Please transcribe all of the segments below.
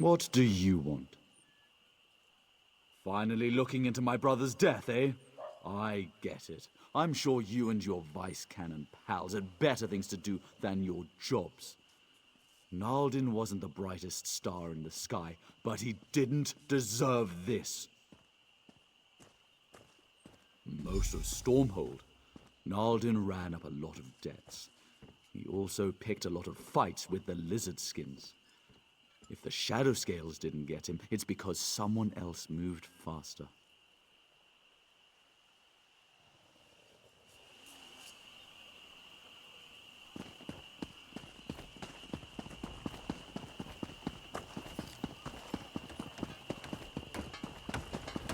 What do you want? Finally looking into my brother's death, eh? I get it. I'm sure you and your vice cannon pals had better things to do than your jobs. Naldin wasn't the brightest star in the sky, but he didn't deserve this. Most of Stormhold, Naldin ran up a lot of debts. He also picked a lot of fights with the lizard skins. If the Shadow Scales didn't get him, it's because someone else moved faster.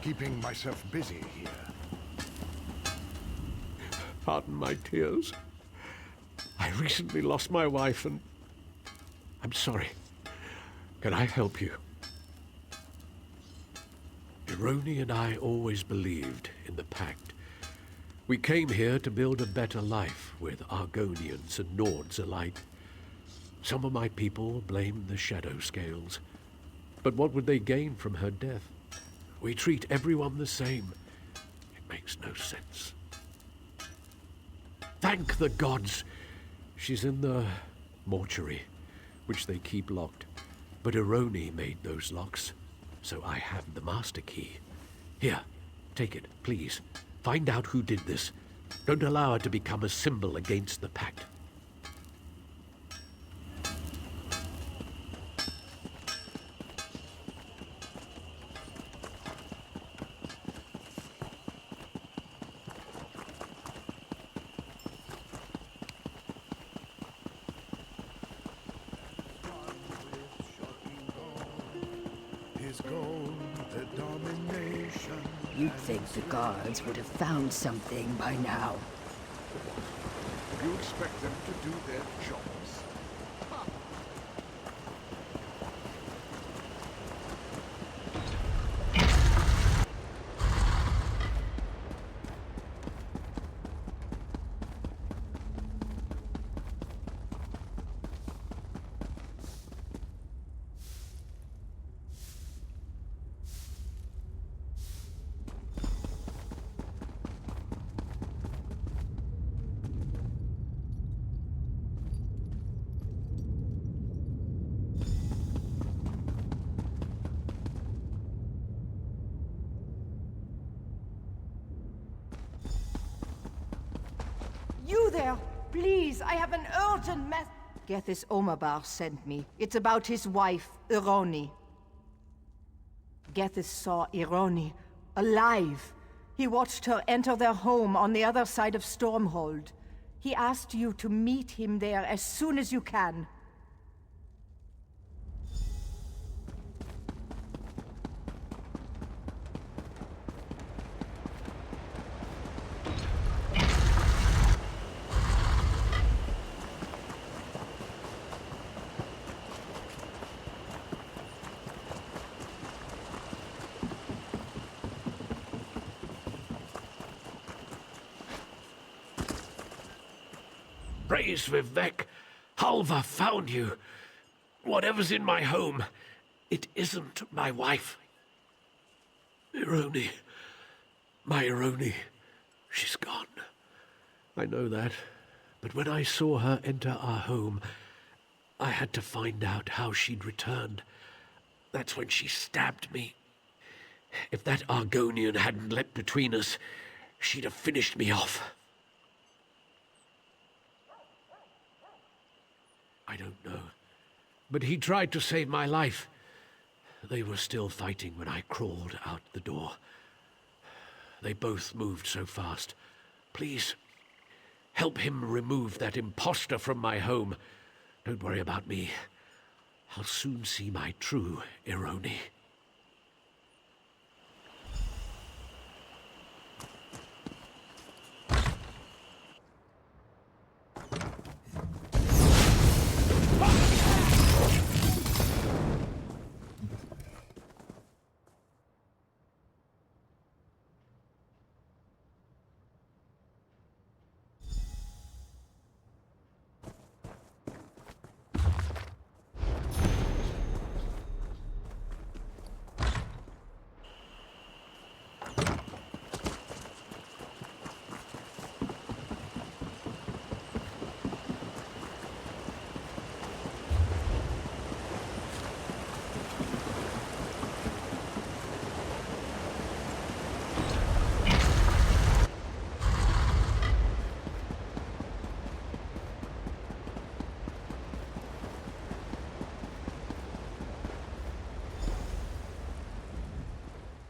Keeping myself busy here. Pardon my tears. I recently lost my wife and... I'm sorry. Can I help you? Ironi and I always believed in the Pact. We came here to build a better life with Argonians and Nords alike. Some of my people blame the Shadow Scales. But what would they gain from her death? We treat everyone the same. It makes no sense. Thank the gods! She's in the mortuary, which they keep locked. But Ironi made those locks, so I have the master key. Here, take it, please. Find out who did this. Don't allow her to become a symbol against the Pact. You'd think the guards would have found something by now. You expect them to do their jobs? You there! Please, I have an urgent mess. Gethys Omabar sent me. It's about his wife, Ironi. Gethys saw Ironi alive. He watched her enter their home on the other side of Stormhold. He asked you to meet him there as soon as you can. Praise Vivek! Halva found you! Whatever's in my home, it isn't my wife. Ironi. My Ironi. She's gone. I know that. But when I saw her enter our home, I had to find out how she'd returned. That's when she stabbed me. If that Argonian hadn't leapt between us, she'd have finished me off. I don't know. But he tried to save my life. They were still fighting when I crawled out the door. They both moved so fast. Please, help him remove that imposter from my home. Don't worry about me. I'll soon see my true Ironi.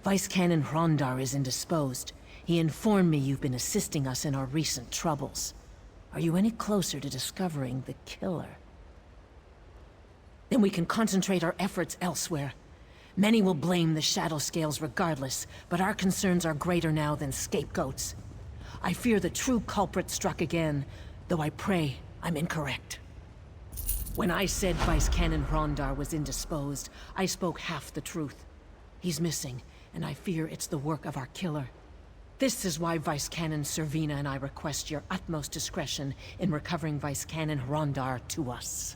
Vice Canon Hrondar is indisposed. He informed me you've been assisting us in our recent troubles. Are you any closer to discovering the killer? Then we can concentrate our efforts elsewhere. Many will blame the Shadow Scales regardless, but our concerns are greater now than scapegoats. I fear the true culprit struck again, though I pray I'm incorrect. When I said Vice Canon Hrondar was indisposed, I spoke half the truth. He's missing, and I fear it's the work of our killer. This is why Vice Canon Servina and I request your utmost discretion in recovering Vice Canon Hrondar to us.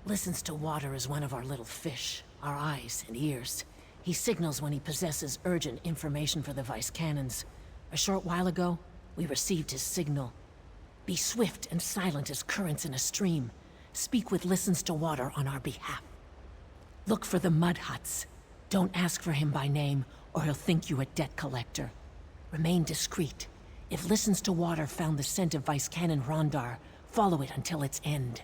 Listens to water as one of our little fish, our eyes and ears. He signals when he possesses urgent information for the Vice Canons. A short while ago, we received his signal. Be swift and silent as currents in a stream. Speak with Listens to Water on our behalf. Look for the mud huts. Don't ask for him by name, or he'll think you a debt collector. Remain discreet. If Listens to Water found the scent of Vice Canon Hrondar, follow it until its end.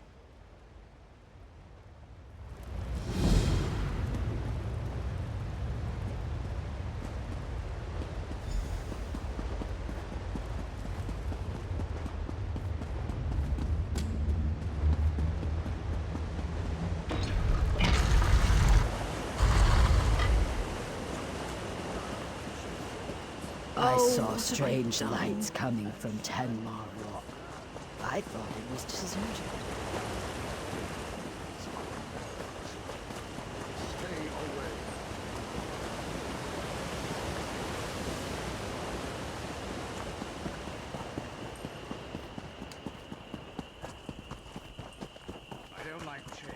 I saw strange lights coming from Tenmar Rock. I thought it was deserted. Stay away. I don't like change.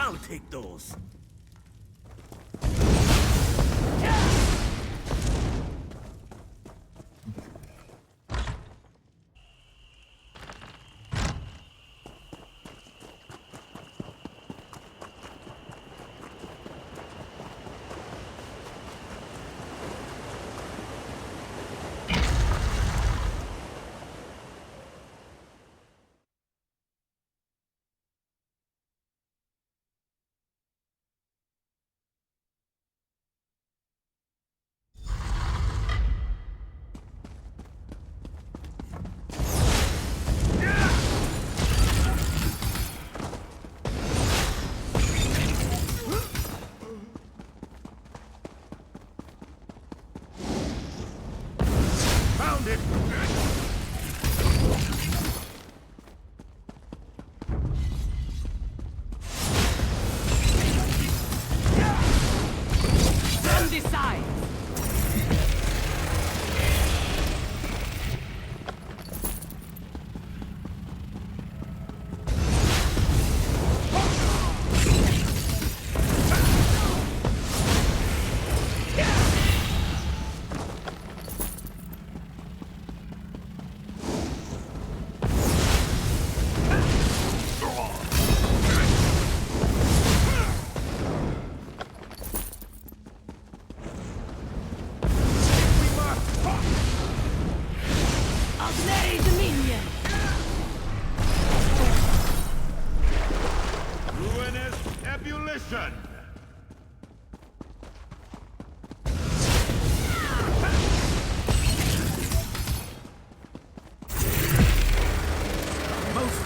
I'll take those.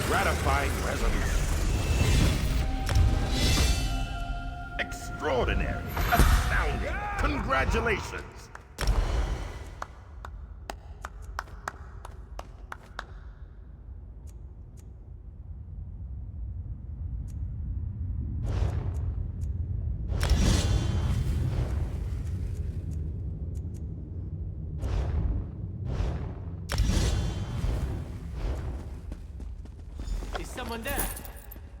Gratifying resolution. Extraordinary. Astounding. Congratulations. Is someone there?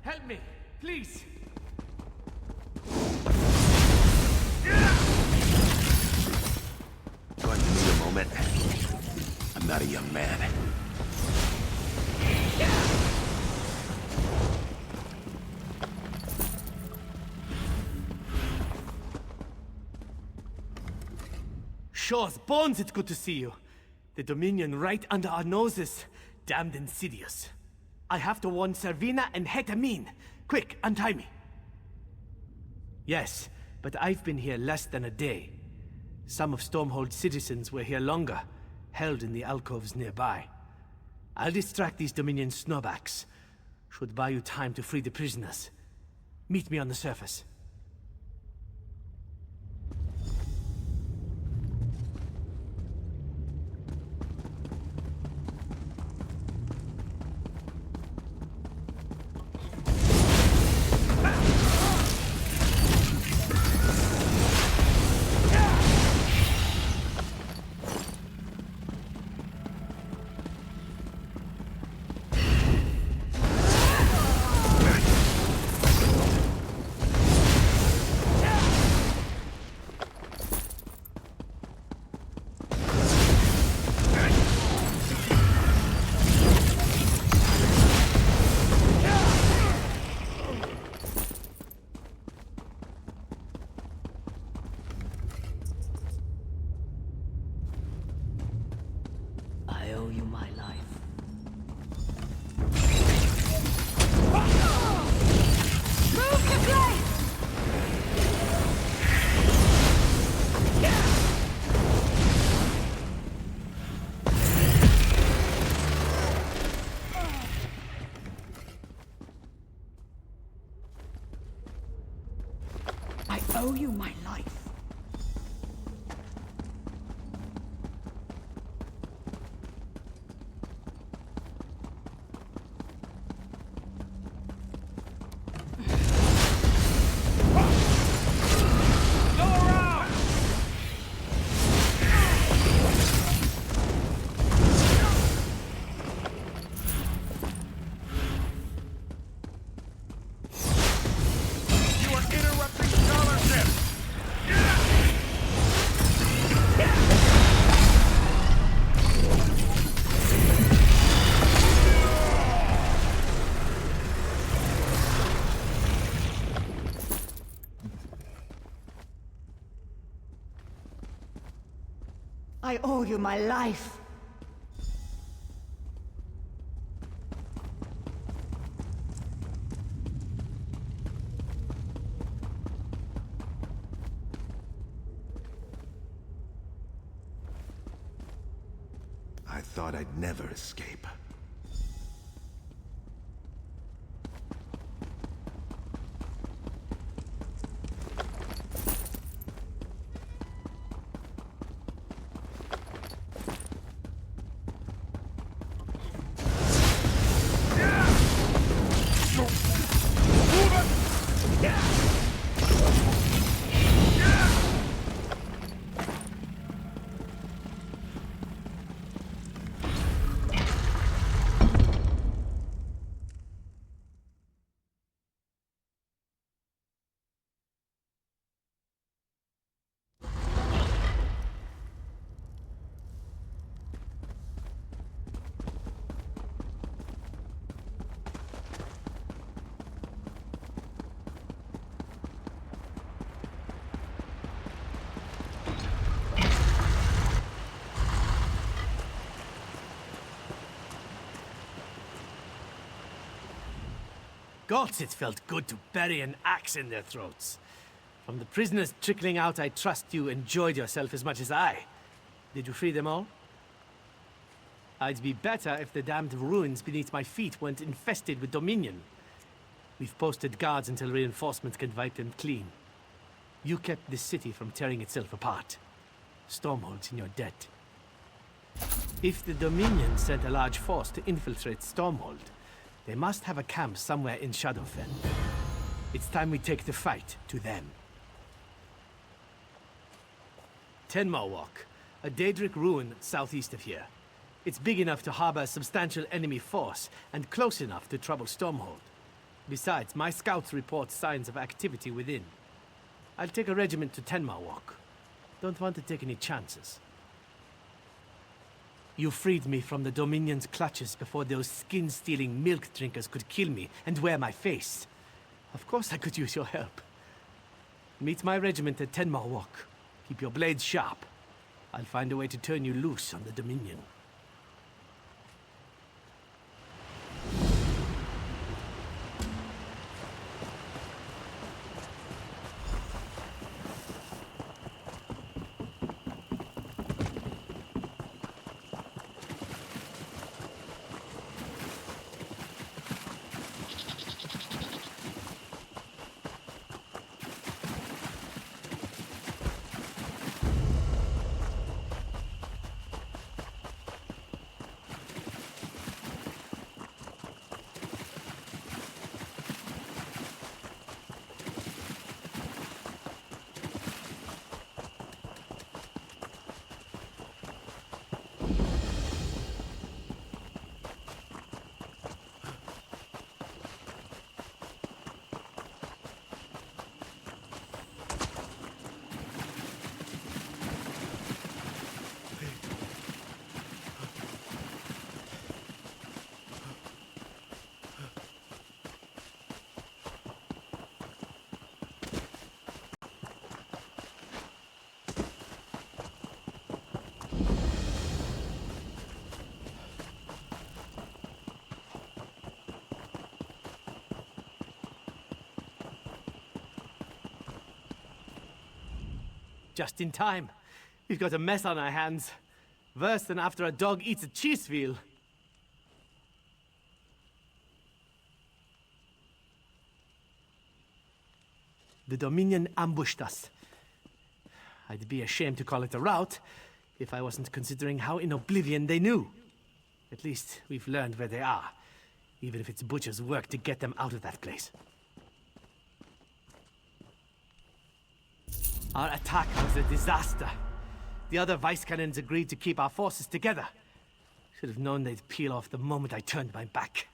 Help me, please! Going to need a moment. I'm not a young man. Shaw's bones, it's good to see you. The Dominion right under our noses. Damned insidious. I have to warn Servina and Hetamin. Quick, untie me. Yes, but I've been here less than a day. Some of Stormhold's citizens were here longer, held in the alcoves nearby. I'll distract these Dominion snowbacks. Should buy you time to free the prisoners. Meet me on the surface. I owe you my life. I owe you my life. You are interrupting scholarship! I owe you my life. I thought I'd never escape. Gods, it felt good to bury an axe in their throats. From the prisoners trickling out, I trust you enjoyed yourself as much as I. Did you free them all? I'd be better if the damned ruins beneath my feet weren't infested with Dominion. We've posted guards until reinforcements can wipe them clean. You kept this city from tearing itself apart. Stormhold's in your debt. If the Dominion sent a large force to infiltrate Stormhold, they must have a camp somewhere in Shadowfen. It's time we take the fight to them. Tenma Walk, a Daedric ruin southeast of here. It's big enough to harbor a substantial enemy force, and close enough to trouble Stormhold. Besides, my scouts report signs of activity within. I'll take a regiment to Tenma Walk. Don't want to take any chances. You freed me from the Dominion's clutches before those skin-stealing milk drinkers could kill me and wear my face. Of course I could use your help. Meet my regiment at Tenma Walk. Keep your blades sharp. I'll find a way to turn you loose on the Dominion. Just in time. We've got a mess on our hands. Worse than after a dog eats a cheese wheel. The Dominion ambushed us. I'd be ashamed to call it a rout if I wasn't considering how in oblivion they knew. At least we've learned where they are, even if it's Butcher's work to get them out of that place. Our attack was a disaster. The other vice cannons agreed to keep our forces together. Should have known they'd peel off the moment I turned my back.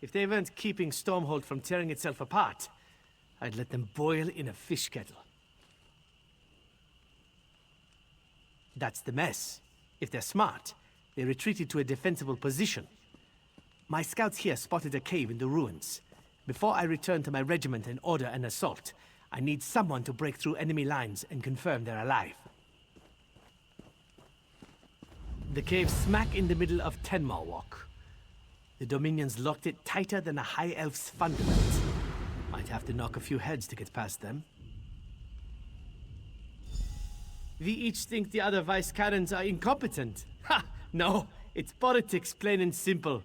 If they weren't keeping Stormhold from tearing itself apart, I'd let them boil in a fish kettle. That's the mess. If they're smart, they retreated to a defensible position. My scouts here spotted a cave in the ruins. Before I return to my regiment and order an assault, I need someone to break through enemy lines and confirm they're alive. The cave's smack in the middle of Tenmar Walk. The Dominions locked it tighter than a High Elf's fundament. Might have to knock a few heads to get past them. We each think the other vice cannons are incompetent. Ha! No, it's politics, plain and simple.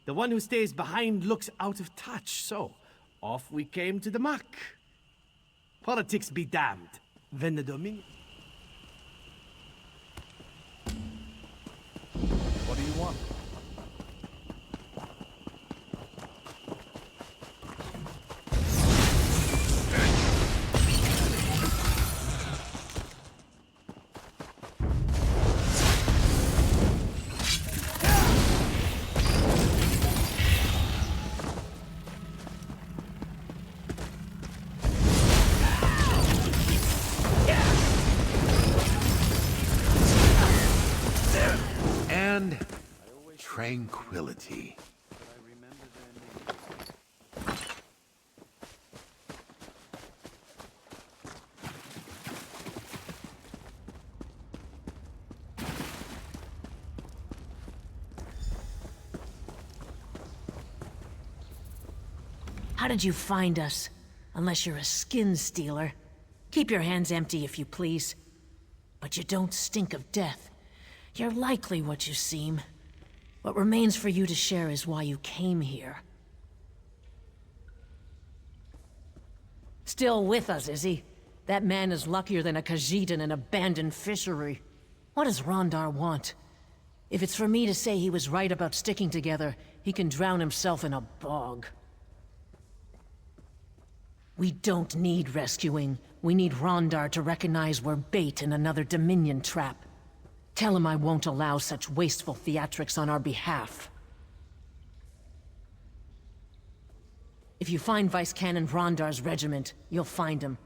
The one who stays behind looks out of touch, so off we came to the muck. Politics be damned. When the Dominion... What do you want? And tranquility. How did you find us? Unless you're a skin stealer. Keep your hands empty, if you please. But you don't stink of death. You're likely what you seem. What remains for you to share is why you came here. Still with us, is he? That man is luckier than a Khajiit in an abandoned fishery. What does Rondar want? If it's for me to say he was right about sticking together, he can drown himself in a bog. We don't need rescuing. We need Rondar to recognize we're bait in another Dominion trap. Tell him I won't allow such wasteful theatrics on our behalf. If you find Vice Canon Rondar's regiment, you'll find him.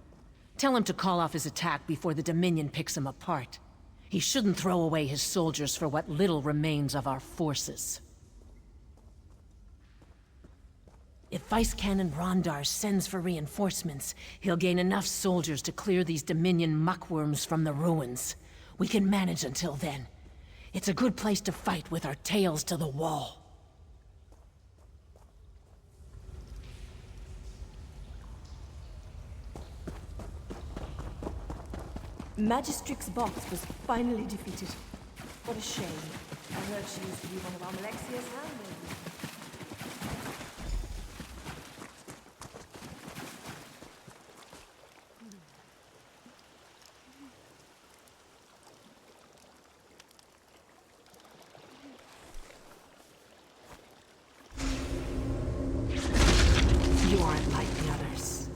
Tell him to call off his attack before the Dominion picks him apart. He shouldn't throw away his soldiers for what little remains of our forces. If Vice Canon Rondar sends for reinforcements, he'll gain enough soldiers to clear these Dominion muckworms from the ruins. We can manage until then. It's a good place to fight with our tails to the wall. Magistrix's box was finally defeated. What a shame. I heard she used to be one of our Malexia's handmaidens. You aren't like the others.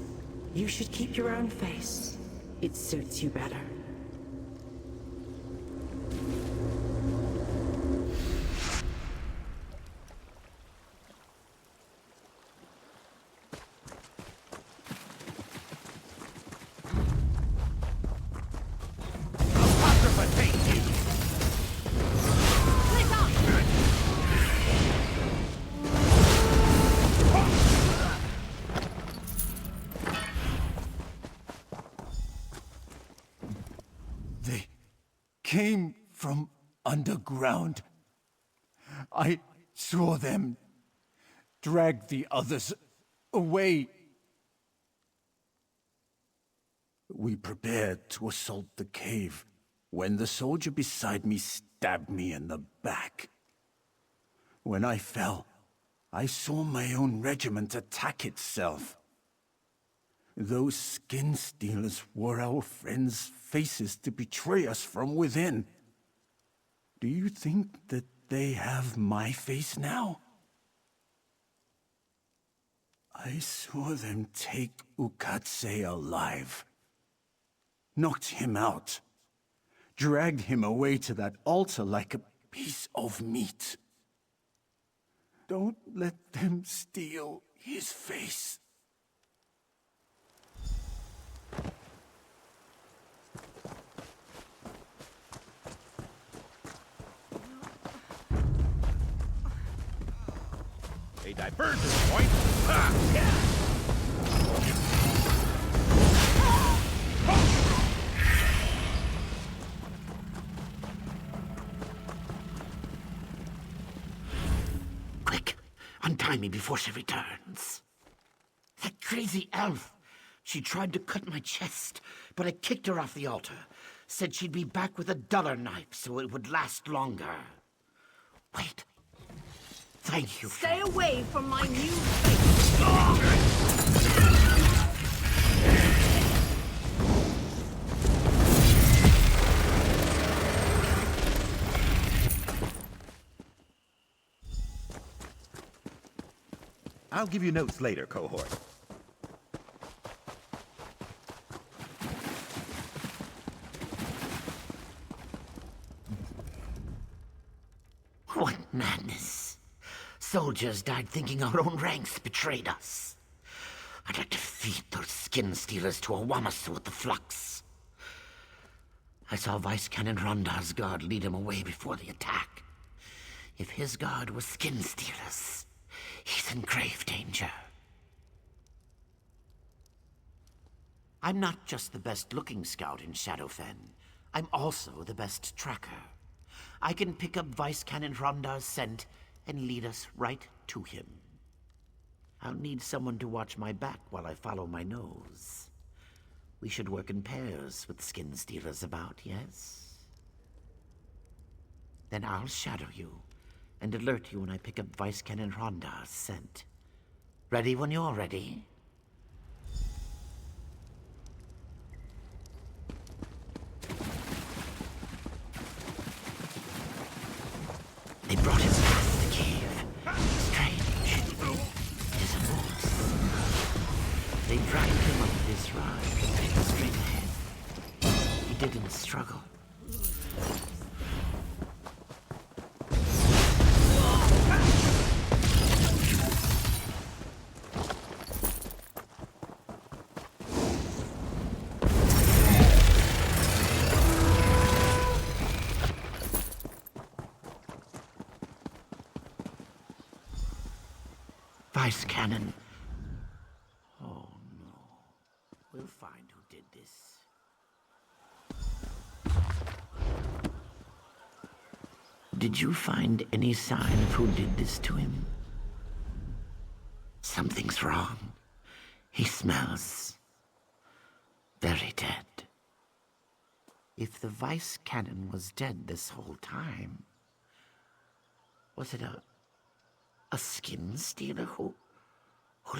You should keep your own face. It suits you better. They came from underground. I saw them drag the others away. We prepared to assault the cave when the soldier beside me stabbed me in the back. When I fell, I saw my own regiment attack itself. Those skin stealers wore our friends' faces to betray us from within. Do you think that they have my face now? I saw them take Ukatse alive, knocked him out, dragged him away to that altar like a piece of meat. Don't let them steal his face. A divergence point. Ha! Yeah. Quick! Untie me before she returns. That crazy elf! She tried to cut my chest, but I kicked her off the altar. Said she'd be back with a duller knife so it would last longer. Wait. Thank you. Stay away from my new face! I'll give you notes later, cohort. What madness. Soldiers died thinking our own ranks betrayed us. I'd like to feed those skin stealers to a Wamasu with the flux. I saw Vice Canon Rondar's guard lead him away before the attack. If his guard was skin stealers, he's in grave danger. I'm not just the best-looking scout in Shadowfen. I'm also the best tracker. I can pick up Vice Canon Rondar's scent and lead us right to him. I'll need someone to watch my back while I follow my nose. We should work in pairs with skin stealers about, yes? Then I'll shadow you and alert you when I pick up Vice Canon Rondar's scent. Ready when you're ready? They brought him past the cave. Strange. It is a moose. They dragged him up this ride, straight ahead. He didn't struggle. Vice Canon. Oh no. We'll find who did this. Did you find any sign of who did this to him? Something's wrong. He smells very dead. If the Vice Cannon was dead this whole time, was it a skin stealer who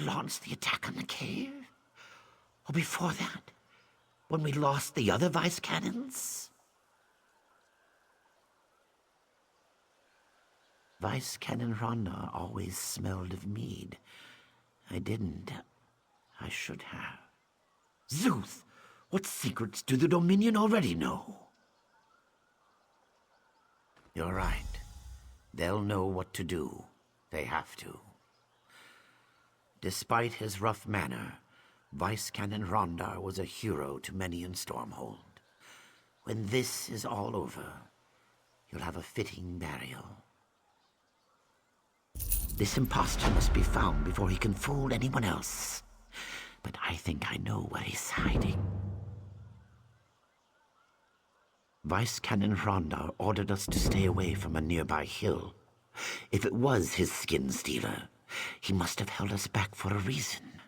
launched the attack on the cave? Or before that, when we lost the other Vice Cannons? Vice Cannon Rondar always smelled of mead. I didn't. I should have. Zeus! What secrets do the Dominion already know? You're right. They'll know what to do. They have to. Despite his rough manner, Vice Cannon Rondar was a hero to many in Stormhold. When this is all over, you'll have a fitting burial. This impostor must be found before he can fool anyone else. But I think I know where he's hiding. Vice Cannon Rondar ordered us to stay away from a nearby hill. If it was his skin stealer, he must have held us back for a reason.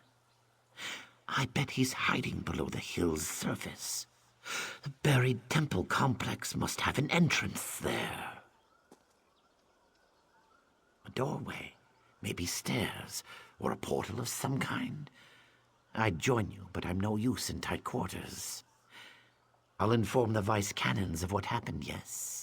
I bet he's hiding below the hill's surface. The buried temple complex must have an entrance there. A doorway, maybe stairs, or a portal of some kind. I'd join you, but I'm no use in tight quarters. I'll inform the Vice Cannons of what happened, yes.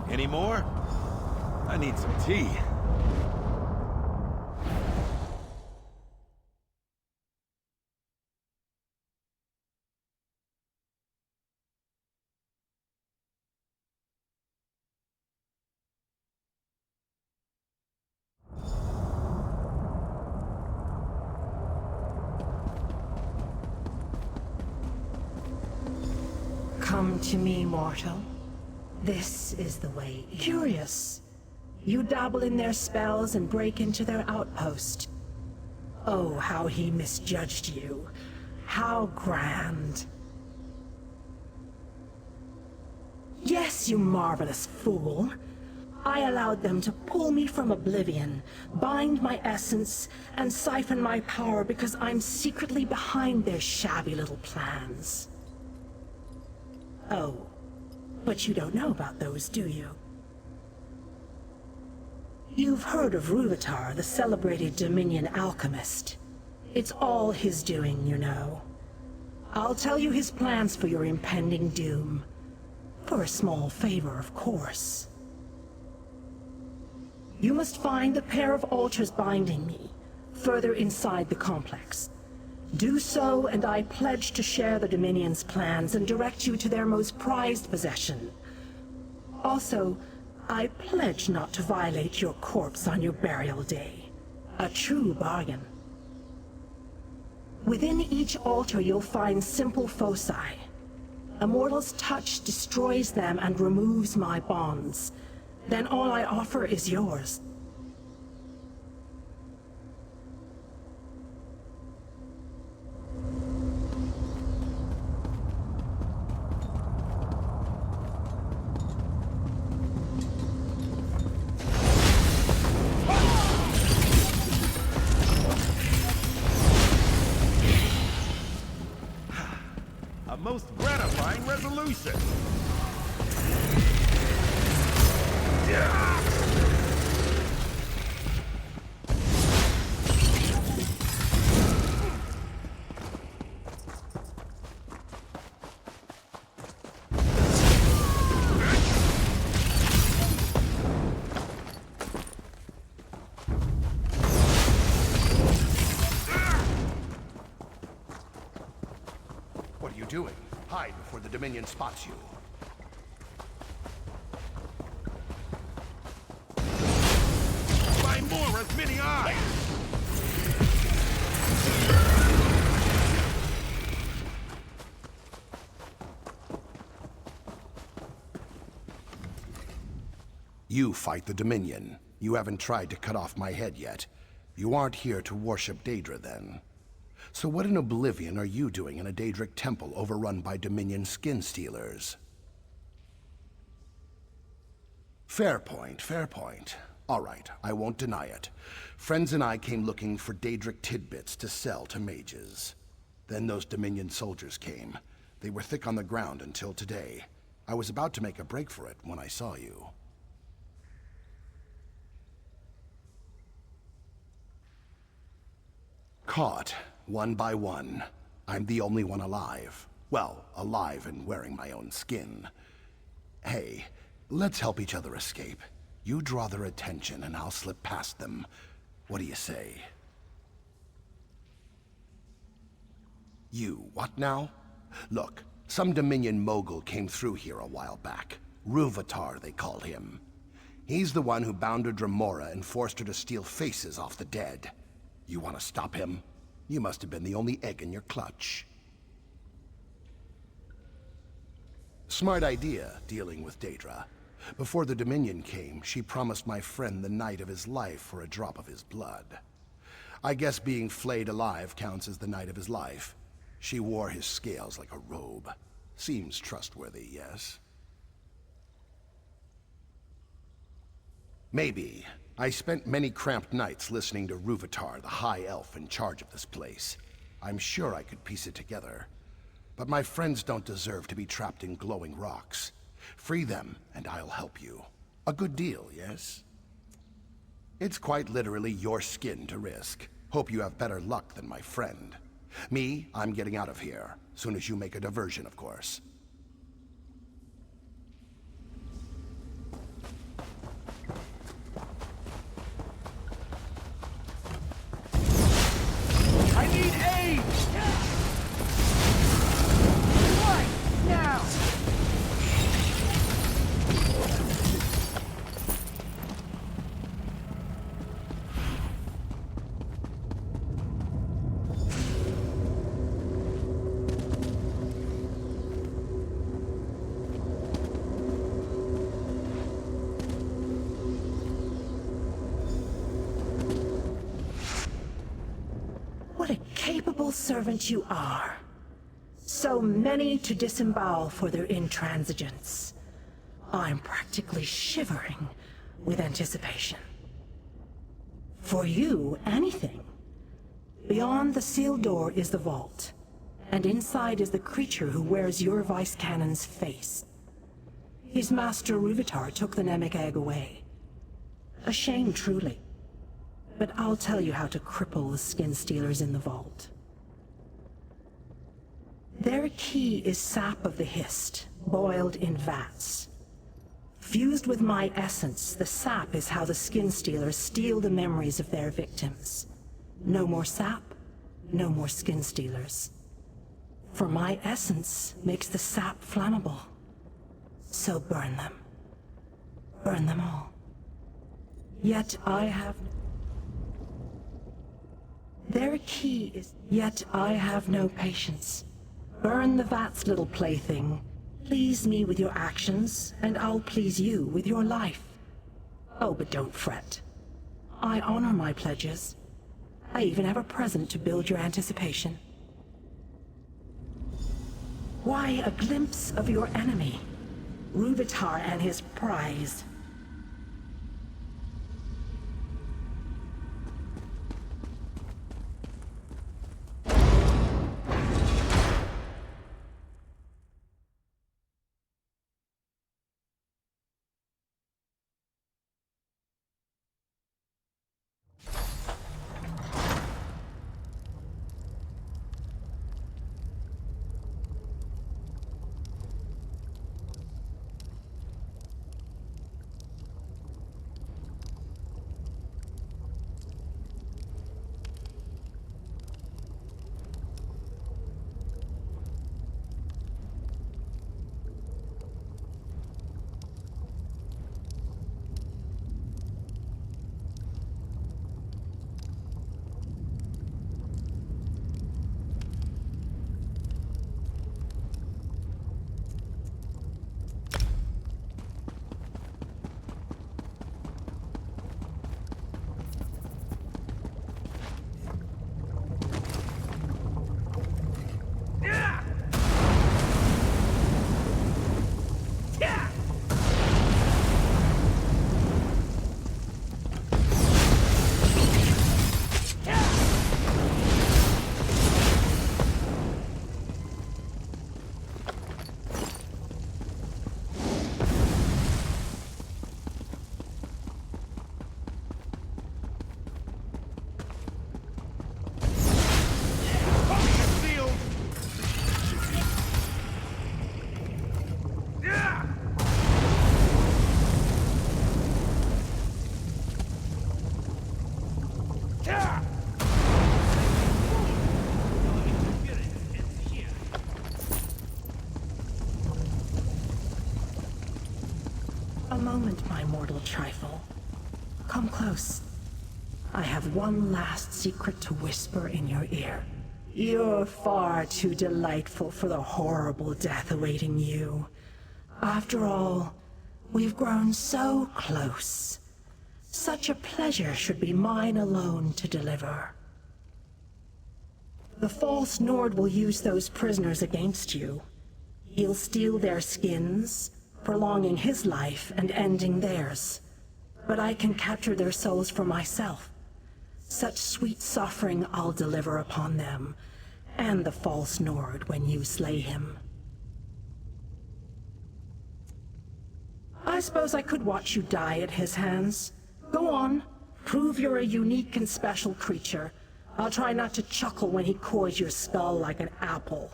Any more? I need some tea. Come to me, mortal. This is the way. Curious. You dabble in their spells and break into their outpost. Oh, how he misjudged you. How grand. Yes, you marvelous fool. I allowed them to pull me from oblivion, bind my essence, and siphon my power because I'm secretly behind their shabby little plans. Oh. But you don't know about those, do you? You've heard of Ruvatar, the celebrated Dominion alchemist. It's all his doing, you know. I'll tell you his plans for your impending doom. For a small favor, of course. You must find the pair of altars binding me, further inside the complex. Do so, and I pledge to share the Dominion's plans and direct you to their most prized possession. Also, I pledge not to violate your corpse on your burial day. A true bargain. Within each altar you'll find simple foci. A mortal's touch destroys them and removes my bonds. Then all I offer is yours. Most gratifying resolution. the Dominion spots you. By Mora's many eyes! You fight the Dominion. You haven't tried to cut off my head yet. You aren't here to worship Daedra, then. So what in Oblivion are you doing in a Daedric temple overrun by Dominion skin stealers? Fair point, fair point. All right, I won't deny it. Friends and I came looking for Daedric tidbits to sell to mages. Then those Dominion soldiers came. They were thick on the ground until today. I was about to make a break for it when I saw you. Caught, one by one. I'm the only one alive. Well, alive and wearing my own skin. Hey, let's help each other escape. You draw their attention and I'll slip past them. What do you say? You, what now? Look, some Dominion mogul came through here a while back. Ruvatar, they called him. He's the one who bound Dramora and forced her to steal faces off the dead. You want to stop him? You must have been the only egg in your clutch. Smart idea, dealing with Daedra. Before the Dominion came, she promised my friend the night of his life for a drop of his blood. I guess being flayed alive counts as the night of his life. She wore his scales like a robe. Seems trustworthy, yes? Maybe. I spent many cramped nights listening to Ruvatar, the High Elf in charge of this place. I'm sure I could piece it together. But my friends don't deserve to be trapped in glowing rocks. Free them, and I'll help you. A good deal, yes? It's quite literally your skin to risk. Hope you have better luck than my friend. Me, I'm getting out of here. Soon as you make a diversion, of course. I need aid! Right now! What a capable servant you are. So many to disembowel for their intransigence. I'm practically shivering with anticipation. For you, anything. Beyond the sealed door is the vault, and inside is the creature who wears your Vice Cannon's face. His master Ruvatar took the Namek egg away. A shame, truly. But I'll tell you how to cripple the skin stealers in the vault. Their key is sap of the Hist, boiled in vats. Fused with my essence, the sap is how the skin stealers steal the memories of their victims. No more sap, no more skin stealers. For my essence makes the sap flammable. So burn them. Burn them all. Yet I have no patience. Burn the vats, little plaything. Please me with your actions, and I'll please you with your life. Oh, but don't fret. I honor my pledges. I even have a present to build your anticipation. Why, a glimpse of your enemy, Ruvatar and his prize. A moment, my mortal trifle. Come close. I have one last secret to whisper in your ear. You're far too delightful for the horrible death awaiting you. After all, we've grown so close. Such a pleasure should be mine alone to deliver. The false Nord will use those prisoners against you. He'll steal their skins, prolonging his life and ending theirs. But I can capture their souls for myself. Such sweet suffering I'll deliver upon them, and the false Nord when you slay him. I suppose I could watch you die at his hands. Go on, prove you're a unique and special creature. I'll try not to chuckle when he cores your skull like an apple.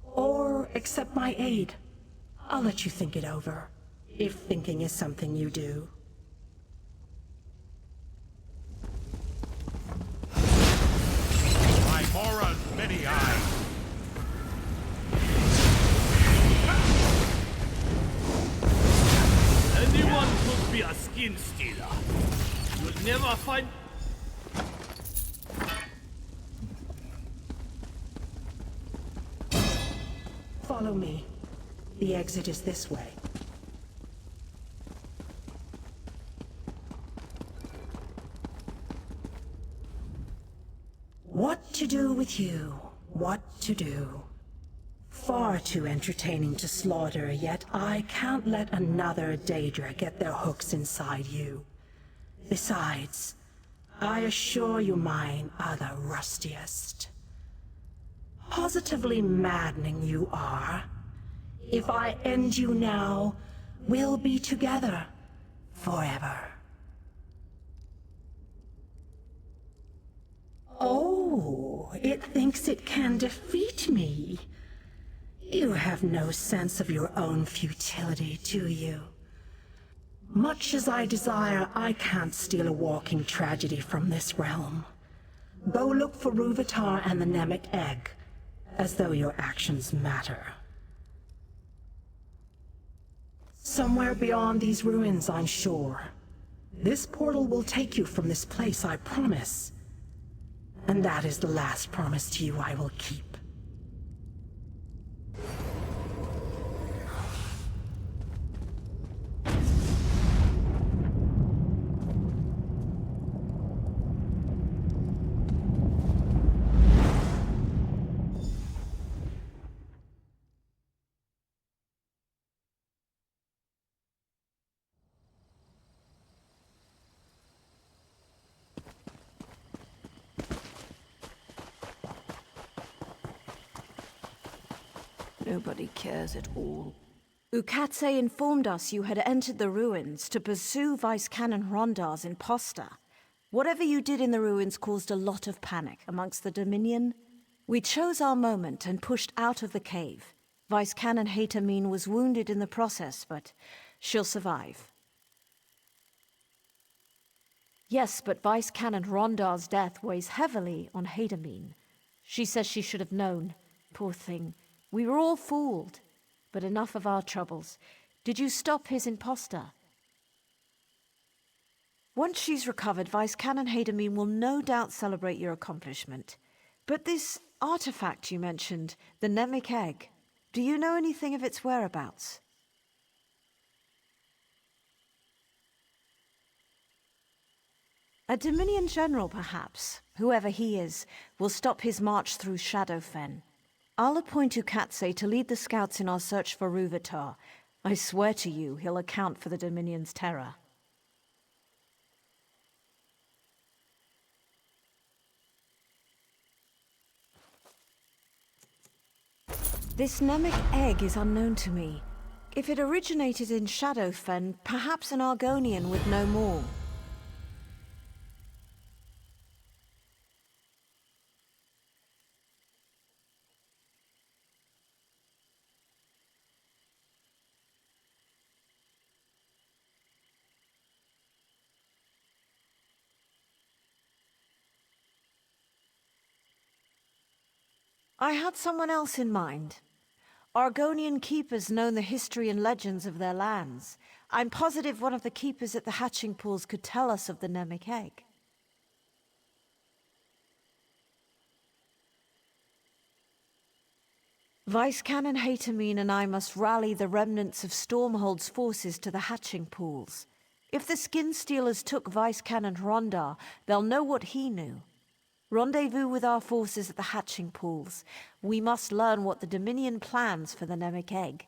Or accept my aid. I'll let you think it over, if thinking is something you do. Mora's many eyes. Anyone could be a skin stealer. You'll never find... Follow me. The exit is this way. What to do with you? What to do? Far too entertaining to slaughter, yet I can't let another Daedra get their hooks inside you. Besides, I assure you mine are the rustiest. Positively maddening you are. If I end you now, we'll be together forever. Oh, it thinks it can defeat me. You have no sense of your own futility, do you? Much as I desire, I can't steal a walking tragedy from this realm. Go look for Rúvitar and the Nemec egg, as though your actions matter. Somewhere beyond these ruins, I'm sure. This portal will take you from this place, I promise. And that is the last promise to you I will keep. Nobody cares at all. Ukatse informed us you had entered the ruins to pursue Vice Canon Rondar's imposter. Whatever you did in the ruins caused a lot of panic amongst the Dominion. We chose our moment and pushed out of the cave. Vice Canon Haytamine was wounded in the process, but she'll survive. Yes, but Vice Canon Rondar's death weighs heavily on Haytamine. She says she should have known. Poor thing. We were all fooled, but enough of our troubles. Did you stop his imposter? Once she's recovered, Vice Canon Haytamine will no doubt celebrate your accomplishment. But this artifact you mentioned, the Nemec egg, do you know anything of its whereabouts? A Dominion general, perhaps, whoever he is, will stop his march through Shadowfen. I'll appoint Ukatse to lead the scouts in our search for Rúvitar. I swear to you, he'll account for the Dominion's terror. This Nemec egg is unknown to me. If it originated in Shadowfen, perhaps an Argonian would know more. I had someone else in mind. Argonian keepers know the history and legends of their lands. I'm positive one of the keepers at the hatching pools could tell us of the Nemic egg. Vice Canon Hatamine and I must rally the remnants of Stormhold's forces to the hatching pools. If the Skin Stealers took Vice Canon Rondar, they'll know what he knew. Rendezvous with our forces at the hatching pools. We must learn what the Dominion plans for the Nemic egg.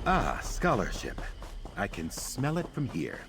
Ah, scholarship. I can smell it from here.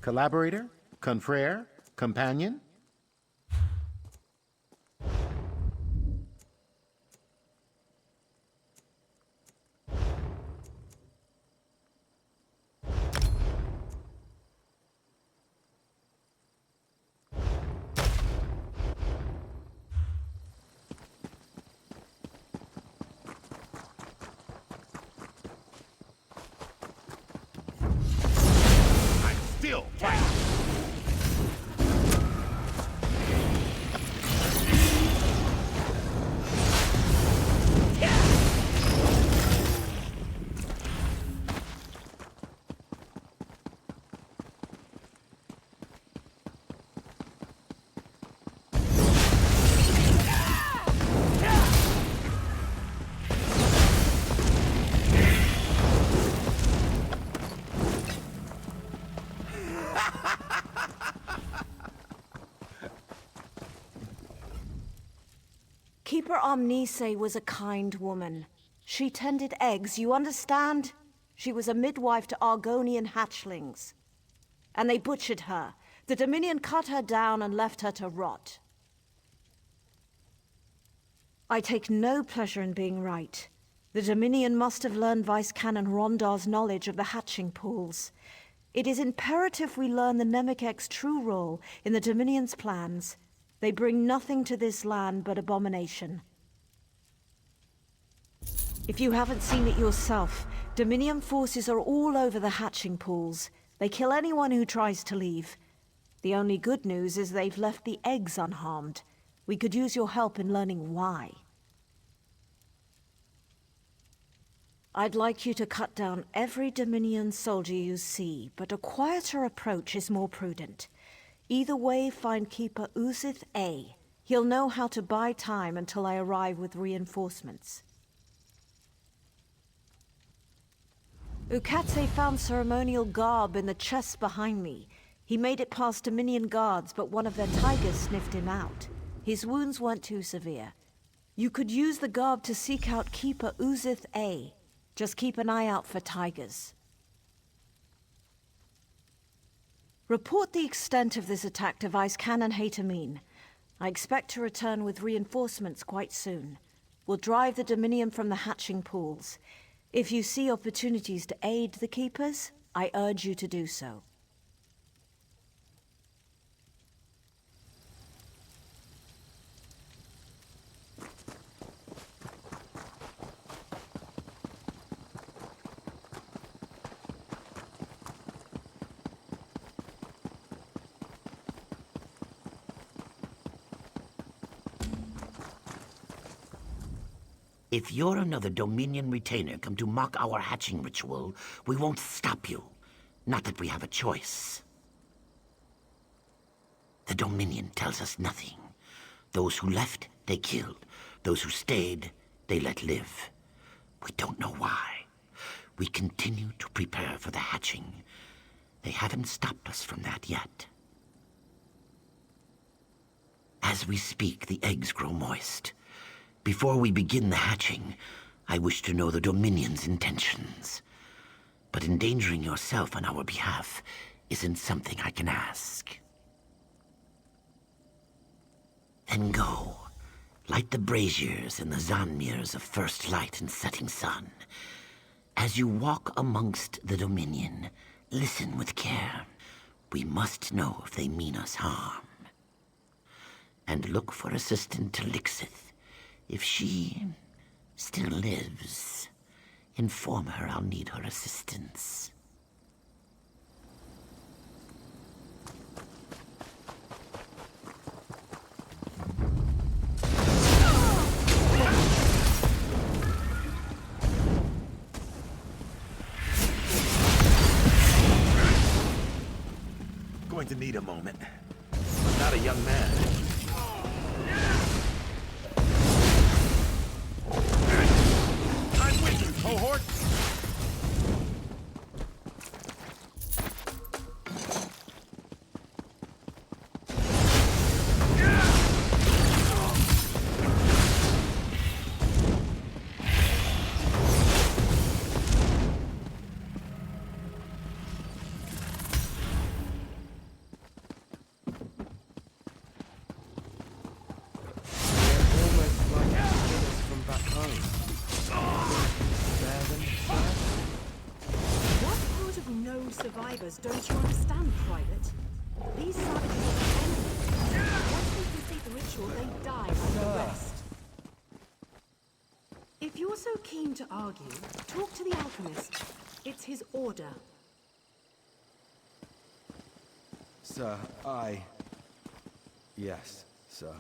Collaborator? Confrere? Companion? Still fight! Keeper Omnise was a kind woman. She tended eggs, you understand? She was a midwife to Argonian hatchlings. And they butchered her. The Dominion cut her down and left her to rot. I take no pleasure in being right. The Dominion must have learned Vice Canon Rondar's knowledge of the hatching pools. It is imperative we learn the Nemic Egg's true role in the Dominion's plans. They bring nothing to this land but abomination. If you haven't seen it yourself, Dominion forces are all over the hatching pools. They kill anyone who tries to leave. The only good news is they've left the eggs unharmed. We could use your help in learning why. I'd like you to cut down every Dominion soldier you see, but a quieter approach is more prudent. Either way, find Keeper Uzith A. He'll know how to buy time until I arrive with reinforcements. Ukatse found ceremonial garb in the chest behind me. He made it past Dominion guards, but one of their tigers sniffed him out. His wounds weren't too severe. You could use the garb to seek out Keeper Uzith A. Just keep an eye out for tigers. Report the extent of this attack to Vice Canon Haytamine. I expect to return with reinforcements quite soon. We'll drive the Dominion from the hatching pools. If you see opportunities to aid the Keepers, I urge you to do so. If you're another Dominion retainer come to mock our hatching ritual, we won't stop you. Not that we have a choice. The Dominion tells us nothing. Those who left, they killed. Those who stayed, they let live. We don't know why. We continue to prepare for the hatching. They haven't stopped us from that yet. As we speak, the eggs grow moist. Before we begin the hatching, I wish to know the Dominion's intentions. But endangering yourself on our behalf isn't something I can ask. Then go. Light the braziers in the Zanmirs of first light and setting sun. As you walk amongst the Dominion, listen with care. We must know if they mean us harm. And look for Assistant Lixith. If she still lives, inform her I'll need her assistance. Going to need a moment. I'm not a young man. I'm with you, cohort! Don't you understand, Private? These savages are enemies. Once they complete the ritual, they die like the rest. If you're so keen to argue, talk to the alchemist. It's his order. Sir, Yes, sir.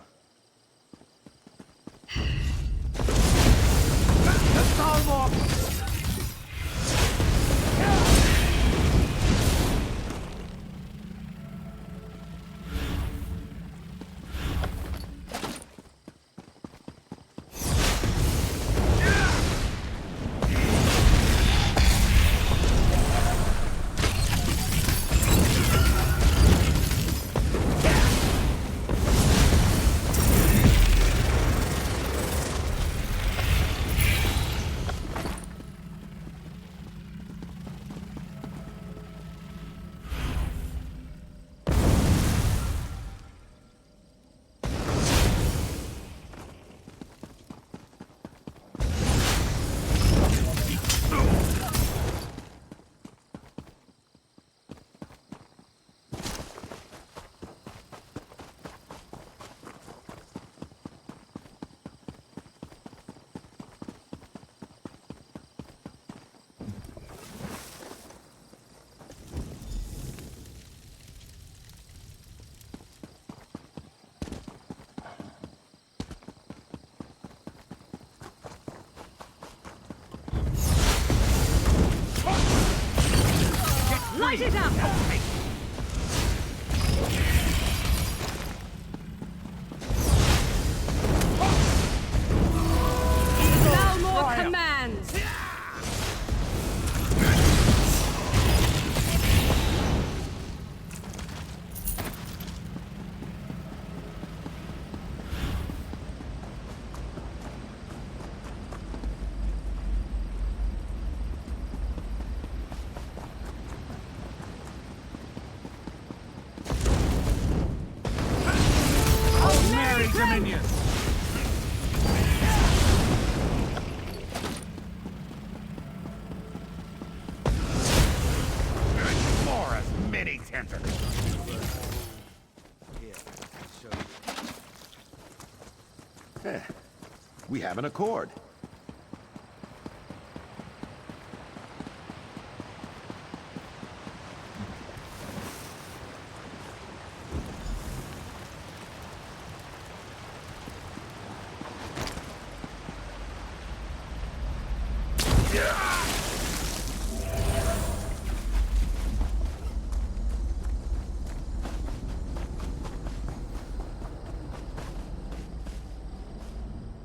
Light it up! No more commands! We have an accord.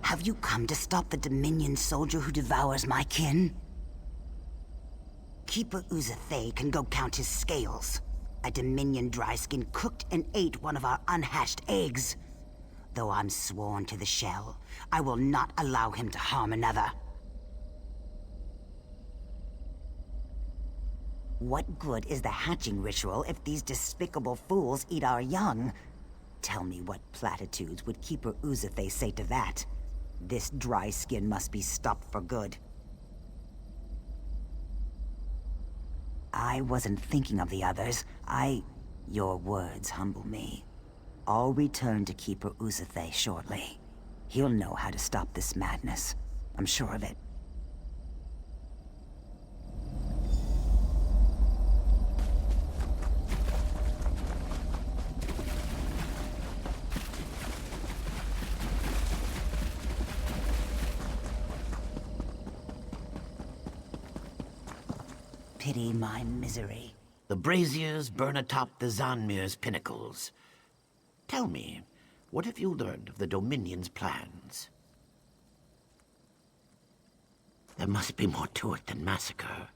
Have you come to stop the Dominion soldier who devours my kin? Keeper Uzathay can go count his scales. A Dominion dryskin cooked and ate one of our unhatched eggs. Though I'm sworn to the shell, I will not allow him to harm another. What good is the hatching ritual if these despicable fools eat our young? Tell me what platitudes would Keeper Uzathay say to that? This dry skin must be stopped for good. I wasn't thinking of the others. Your words humble me. I'll return to Keeper Uzathay shortly. He'll know how to stop this madness. I'm sure of it. Pity my misery. The braziers burn atop the Zanmir's pinnacles. Tell me, what have you learned of the Dominion's plans? There must be more to it than massacre.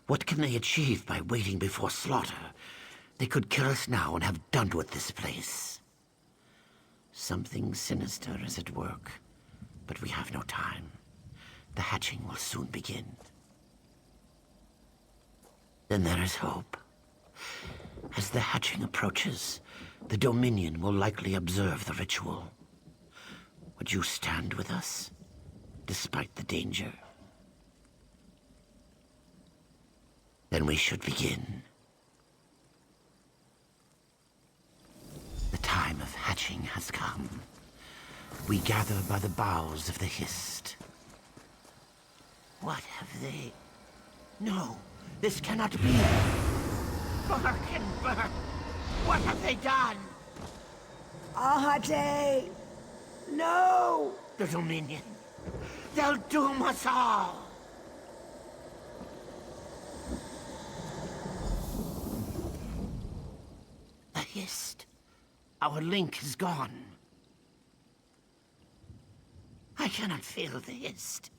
What can they achieve by waiting before slaughter? They could kill us now and have done with this place. Something sinister is at work, but we have no time. The hatching will soon begin. Then there is hope. As the hatching approaches, the Dominion will likely observe the ritual. Would you stand with us, despite the danger? Then we should begin. The time of hatching has come. We gather by the boughs of the Hist. What have they... No! This cannot be! Birkenberg! What have they done? Ahate! No! The Dominion. They'll doom us all! The Hist. Our link is gone. I cannot feel the Hist.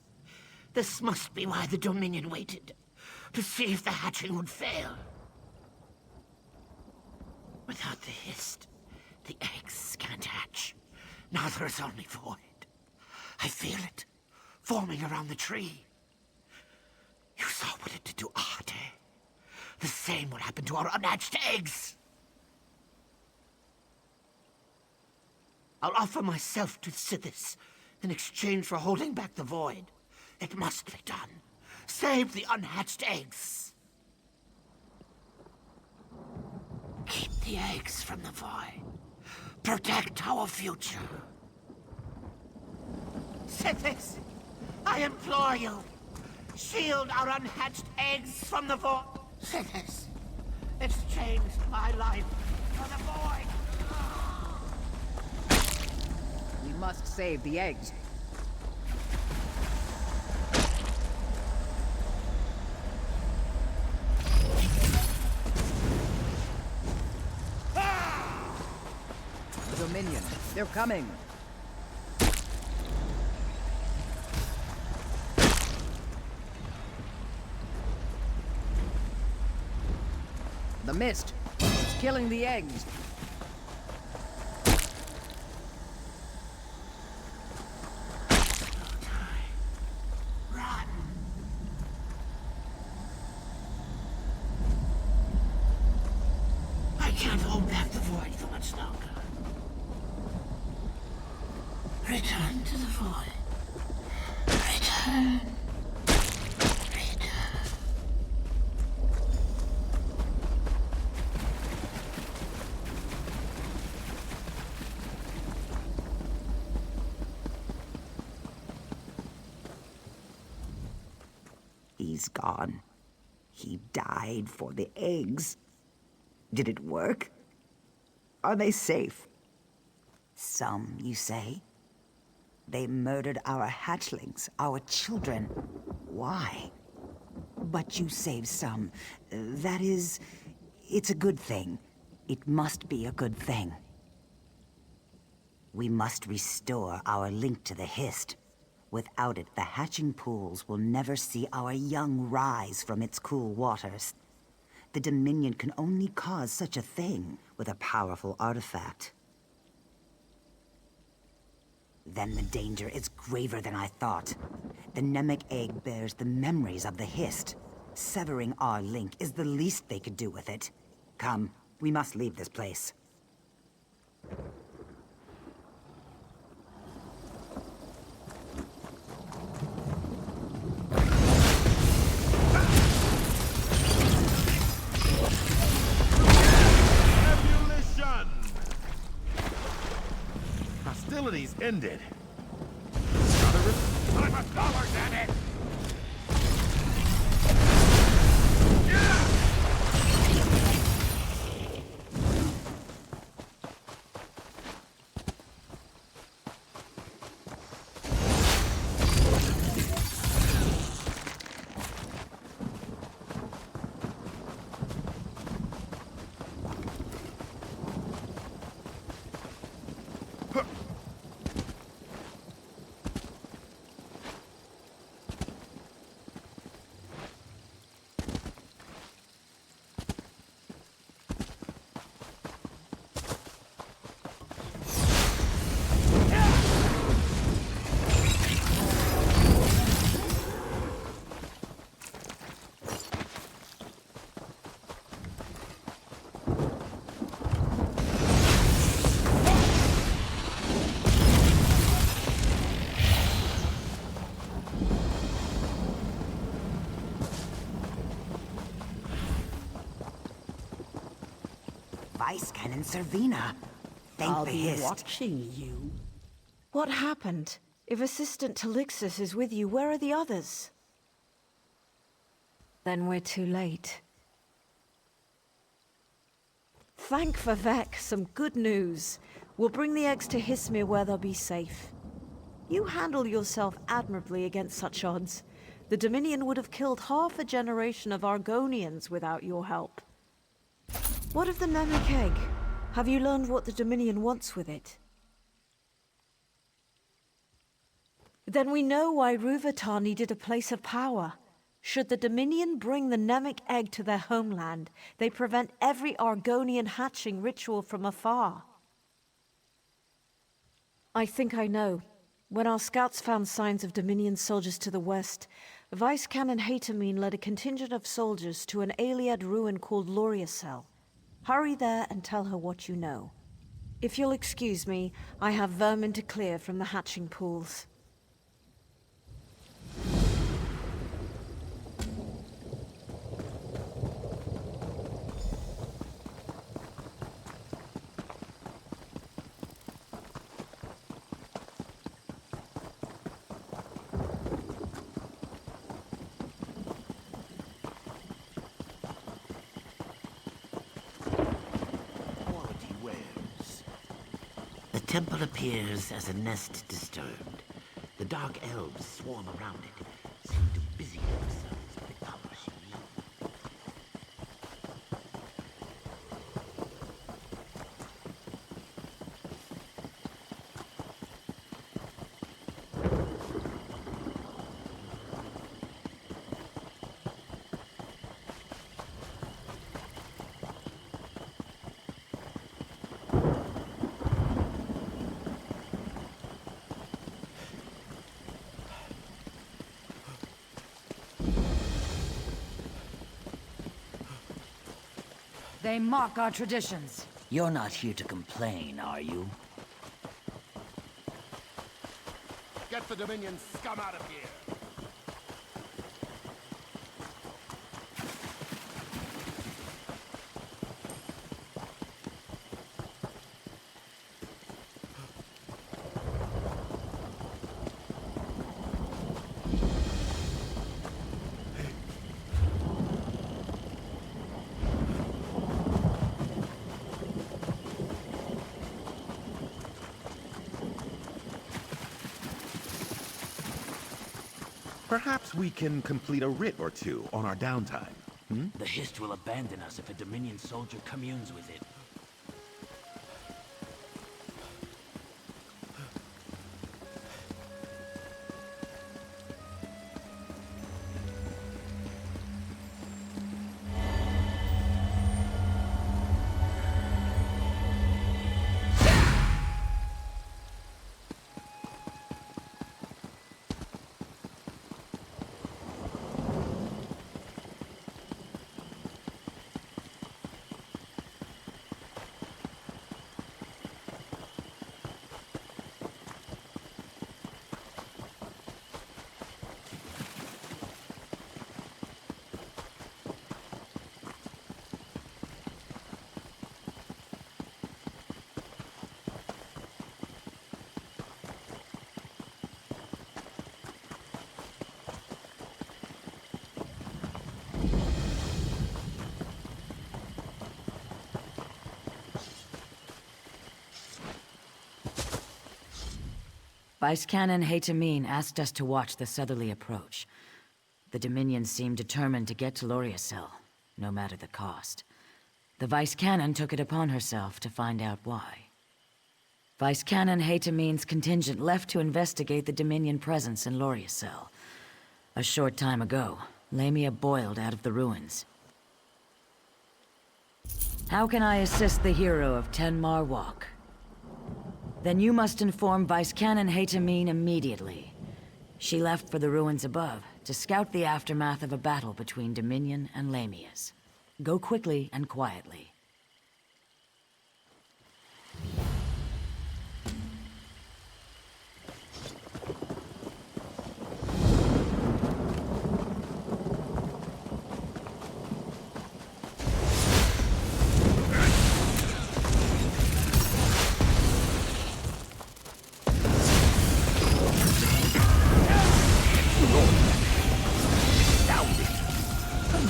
This must be why the Dominion waited. To see if the hatching would fail. Without the Hist, the eggs can't hatch. Now there is only void. I feel it, forming around the tree. You saw what it did to Ahate. The same would happen to our unhatched eggs. I'll offer myself to Sithis in exchange for holding back the void. It must be done. Save the unhatched eggs. Keep the eggs from the void. Protect our future. Sithis, I implore you. Shield our unhatched eggs from the void. Sithis, exchange my life for the void. We must save the eggs. Dominion, they're coming. The mist. It's killing the eggs. Run! I can't hold back the void for much longer. Return to the void. Return. Return. He's gone. He died for the eggs. Did it work? Are they safe? Some, you say? They murdered our hatchlings, our children. Why? But you saved some. That is... it's a good thing. It must be a good thing. We must restore our link to the Hist. Without it, the hatching pools will never see our young rise from its cool waters. The Dominion can only cause such a thing with a powerful artifact. Then the danger is graver than I thought. The Nemec egg bears the memories of the Hist. Severing our link is the least they could do with it. Come, we must leave this place. Ebullition! Hostilities ended. I'm a dollar, damn it! Vice Cannon Servina. Thank I'll the be Hist. watching you. What happened? If Assistant Talixis is with you, where are the others? Then we're too late. Thank Vivek, some good news. We'll bring the eggs to Hismir where they'll be safe. You handle yourself admirably against such odds. The Dominion would have killed half a generation of Argonians without your help. What of the Nemec egg? Have you learned what the Dominion wants with it? Then we know why Rúvatar needed a place of power. Should the Dominion bring the Nemec egg to their homeland, they prevent every Argonian hatching ritual from afar. I think I know. When our scouts found signs of Dominion soldiers to the west, Vice Canon Hatamine led a contingent of soldiers to an Aliad ruin called Loriacel. Hurry there and tell her what you know. If you'll excuse me, I have vermin to clear from the hatching pools. The temple appears as a nest disturbed. The dark elves swarm around it, seem to busy themselves with accomplishing evil. They mock our traditions. You're not here to complain, are you? Get the Dominion scum out of here! Perhaps we can complete a writ or two on our downtime. The Hist will abandon us if a Dominion soldier communes with it. Vice Canon Haytamine asked us to watch the southerly approach. The Dominion seemed determined to get to Loriacel, no matter the cost. The Vice Canon took it upon herself to find out why. Vice Canon Haytamine's contingent left to investigate the Dominion presence in Loriacel. A short time ago, Lamia boiled out of the ruins. How can I assist the hero of Tenmar Walk? Then you must inform Vice Canon Haytamine immediately. She left for the ruins above to scout the aftermath of a battle between Dominion and Lamias. Go quickly and quietly.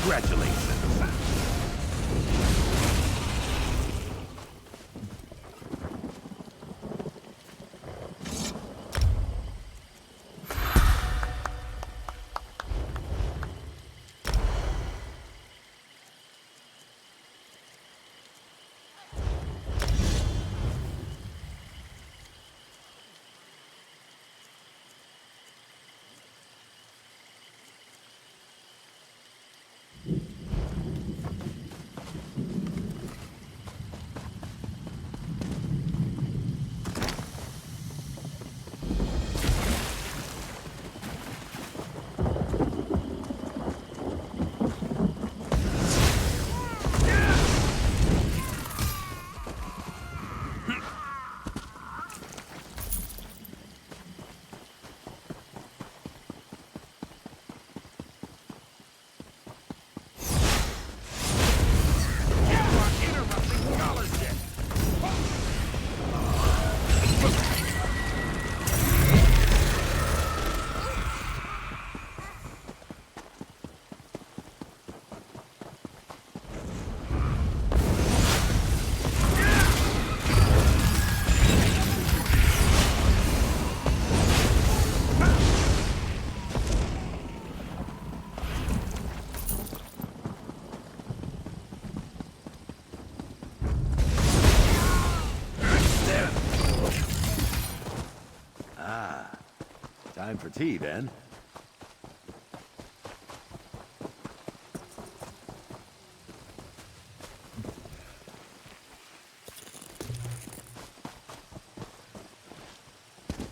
Congratulations. Time for tea, then.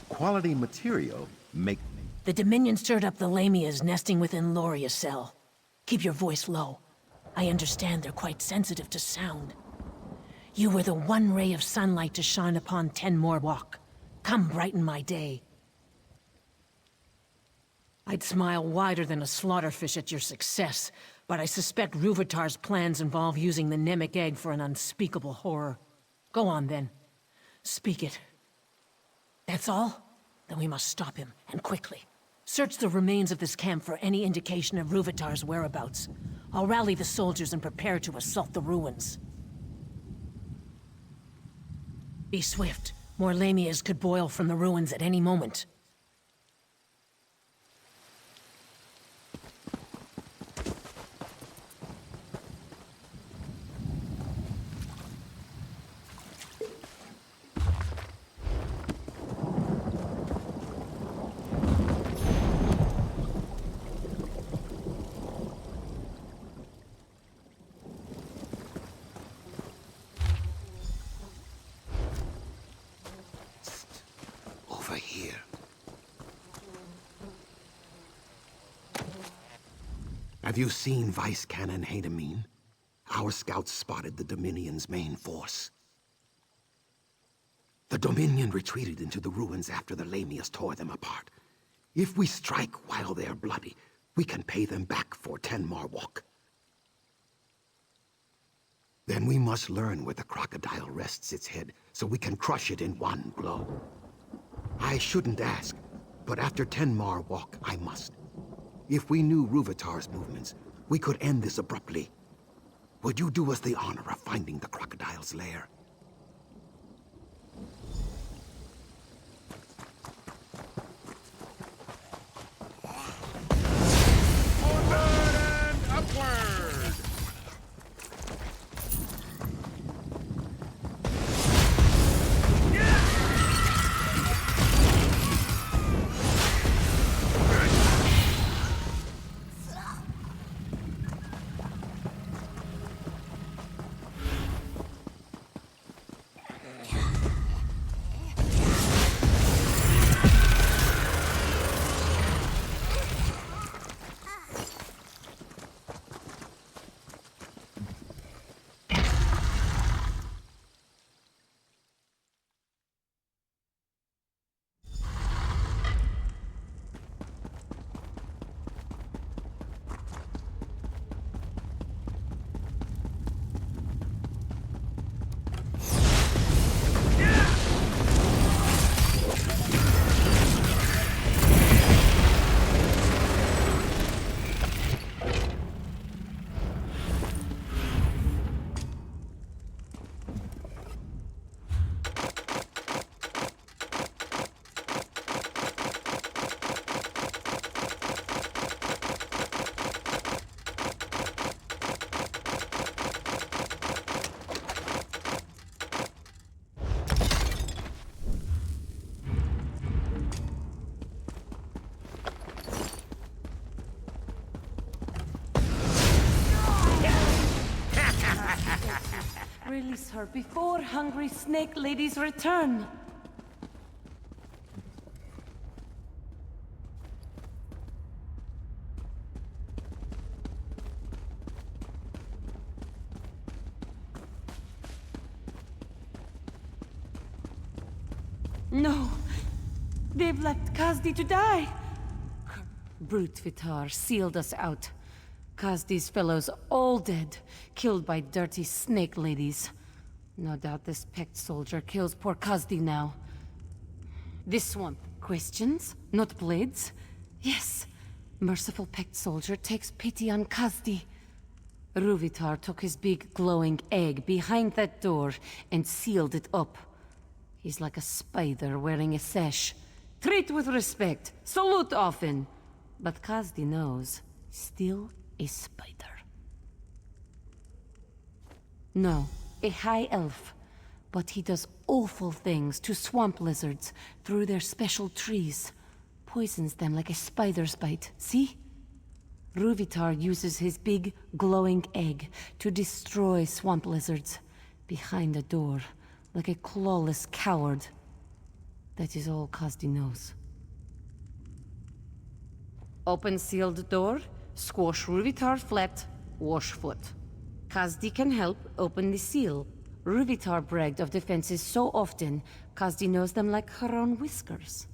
Quality material make... The Dominion stirred up the Lamias nesting within Loriacel. Keep your voice low. I understand they're quite sensitive to sound. You were the one ray of sunlight to shine upon Tenmar Walk. Come brighten my day. I'd smile wider than a slaughterfish at your success, but I suspect Ruvatar's plans involve using the Nemic egg for an unspeakable horror. Go on, then. Speak it. That's all? Then we must stop him, and quickly. Search the remains of this camp for any indication of Ruvatar's whereabouts. I'll rally the soldiers and prepare to assault the ruins. Be swift. More Lamias could boil from the ruins at any moment. Have you seen Vice Cannon Hadamine? Our scouts spotted the Dominion's main force. The Dominion retreated into the ruins after the Lamias tore them apart. If we strike while they're bloody, we can pay them back for 10 Marwalk. Then we must learn where the crocodile rests its head, so we can crush it in one blow. I shouldn't ask, but after 10 Marwalk, I must. If we knew Ruvitar's movements, we could end this abruptly. Would you do us the honor of finding the crocodile's lair? Onward and upward! Release her before hungry snake ladies return. No, they've left Kazdi to die. Brute Vitar sealed us out. Kazdi's fellows all dead, killed by dirty snake ladies. No doubt this Pact soldier kills poor Kazdi now. This swamp, questions, not blades? Yes, merciful Pact soldier takes pity on Kazdi. Ruvitar took his big glowing egg behind that door and sealed it up. He's like a spider wearing a sash. Treat with respect, salute often. But Kazdi knows, still a spider. No, a high elf. But he does awful things to swamp lizards through their special trees. Poisons them like a spider's bite, see? Ruvitar uses his big, glowing egg to destroy swamp lizards behind a door, like a clawless coward. That is all Kazdi knows. Open sealed door, squash Ruvitar flat, wash foot. Kazdi can help open the seal. Ruvitar bragged of defenses so often, Kazdi knows them like her own whiskers.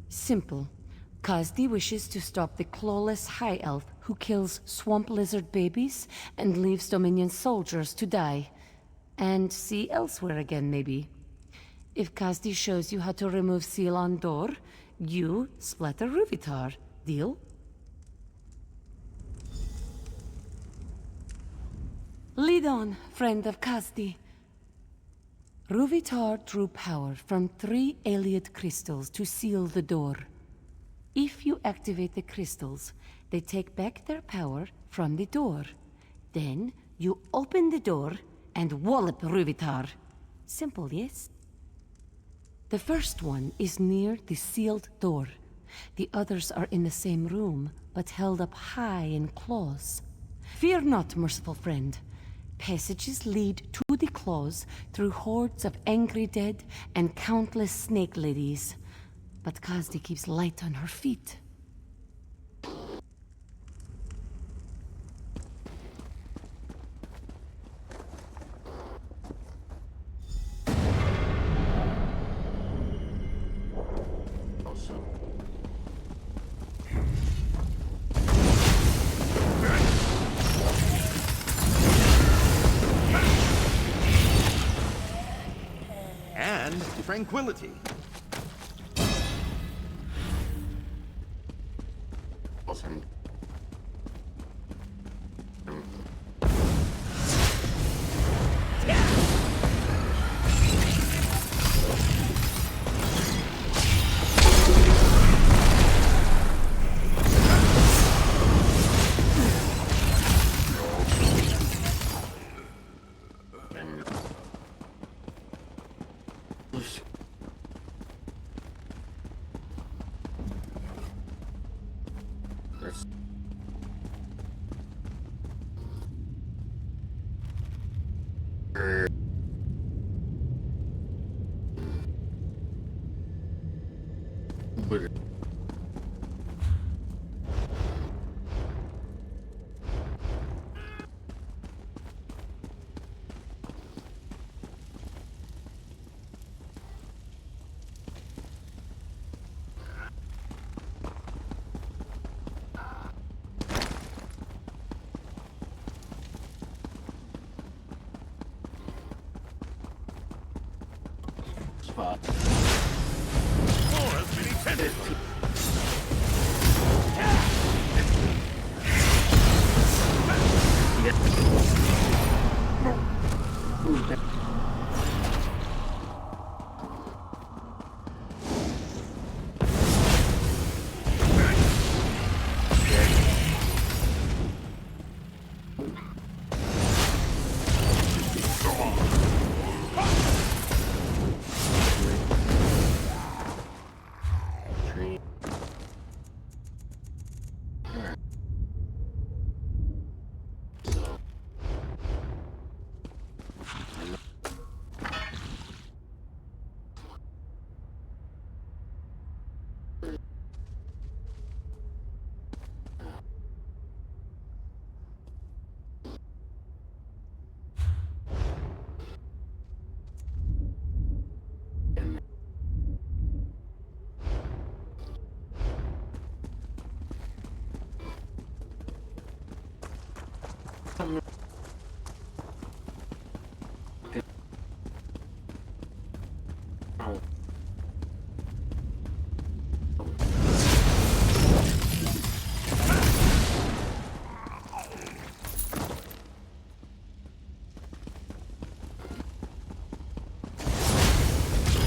Simple. Kazdi wishes to stop the clawless high elf who kills swamp lizard babies and leaves Dominion soldiers to die. And see elsewhere again, maybe. If Kazdi shows you how to remove seal on door, you splatter Ruvitar. Deal? Lead on, friend of Kazdi. Ruvitar drew power from 3 Ayleid crystals to seal the door. If you activate the crystals, they take back their power from the door. Then you open the door and wallop Ruvitar. Simple, yes? The first one is near the sealed door. The others are in the same room, but held up high in claws. Fear not, merciful friend. Passages lead to the claws through hordes of angry dead and countless snake ladies. But Kazdi keeps light on her feet. tranquility. Spot. More has been intended.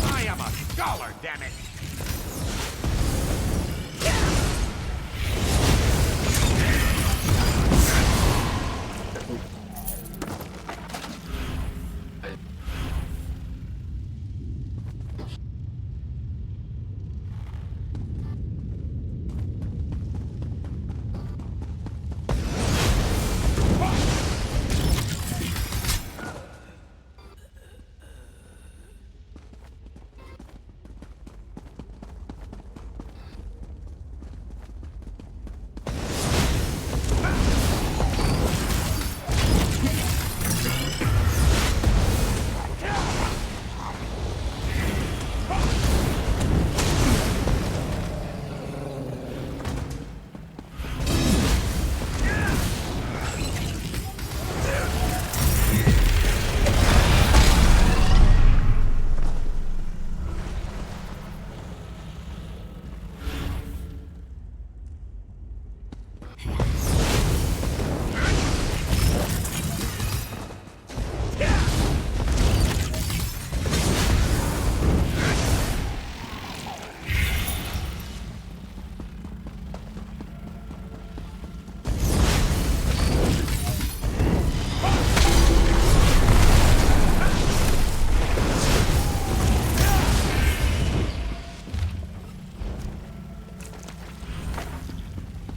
I am a scholar, damn it!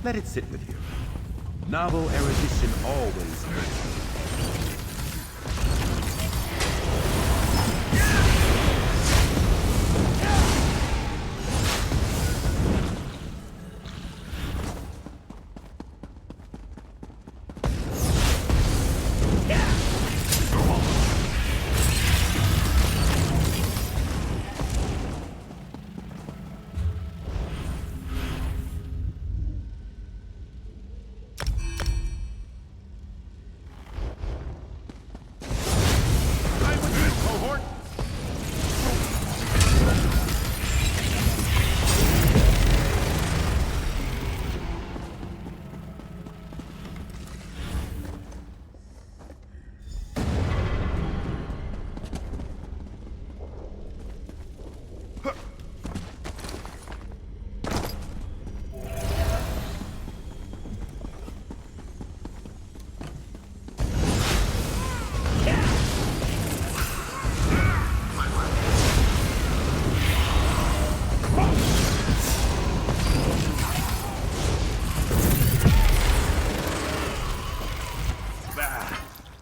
Let it sit with you. Novel erudition always hurts.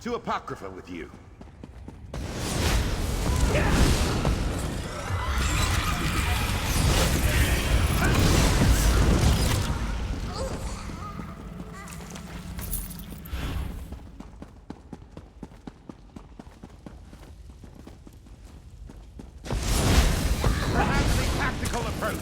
to Apocrypha with you. Perhaps a tactical approach.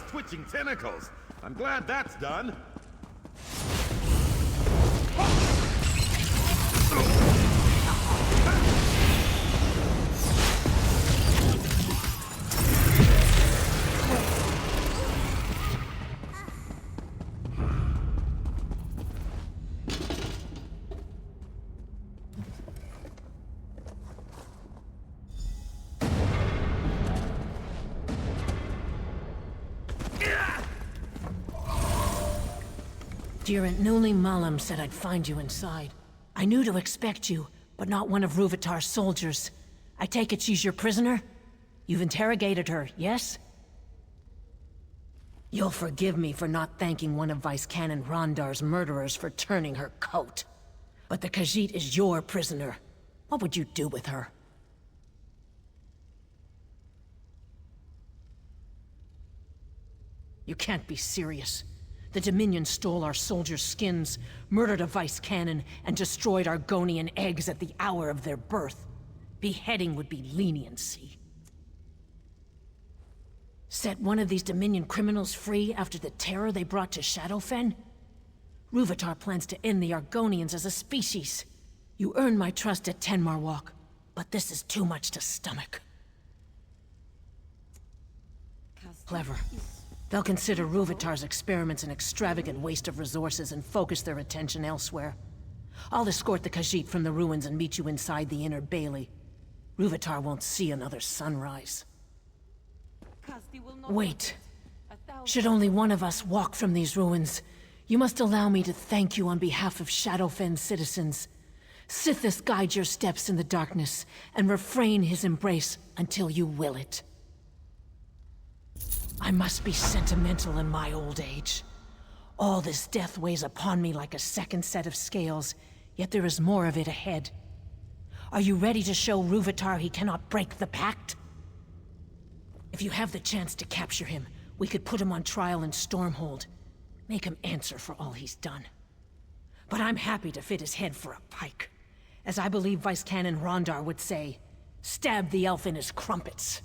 Twitching tentacles. I'm glad that's done. Dearant Newly Malam said I'd find you inside. I knew to expect you, but not one of Ruvatar's soldiers. I take it she's your prisoner? You've interrogated her, yes? You'll forgive me for not thanking one of Vice Canon Rondar's murderers for turning her coat. But the Khajiit is your prisoner. What would you do with her? You can't be serious. The Dominion stole our soldiers' skins, murdered a Vice Canon, and destroyed Argonian eggs at the hour of their birth. Beheading would be leniency. Set one of these Dominion criminals free after the terror they brought to Shadowfen? Ruvatar plans to end the Argonians as a species. You earned my trust at Tenmar Walk, but this is too much to stomach. Clever. They'll consider Ruvatar's experiments an extravagant waste of resources and focus their attention elsewhere. I'll escort the Khajiit from the ruins and meet you inside the inner bailey. Ruvatar won't see another sunrise. Wait. Should only one of us walk from these ruins, you must allow me to thank you on behalf of Shadowfen's citizens. Sithis guide your steps in the darkness, and refrain his embrace until you will it. I must be sentimental in my old age. All this death weighs upon me like a second set of scales, yet there is more of it ahead. Are you ready to show Ruvatar he cannot break the pact? If you have the chance to capture him, we could put him on trial in Stormhold. Make him answer for all he's done. But I'm happy to fit his head for a pike. As I believe Vice Canon Rondar would say, stab the elf in his crumpets.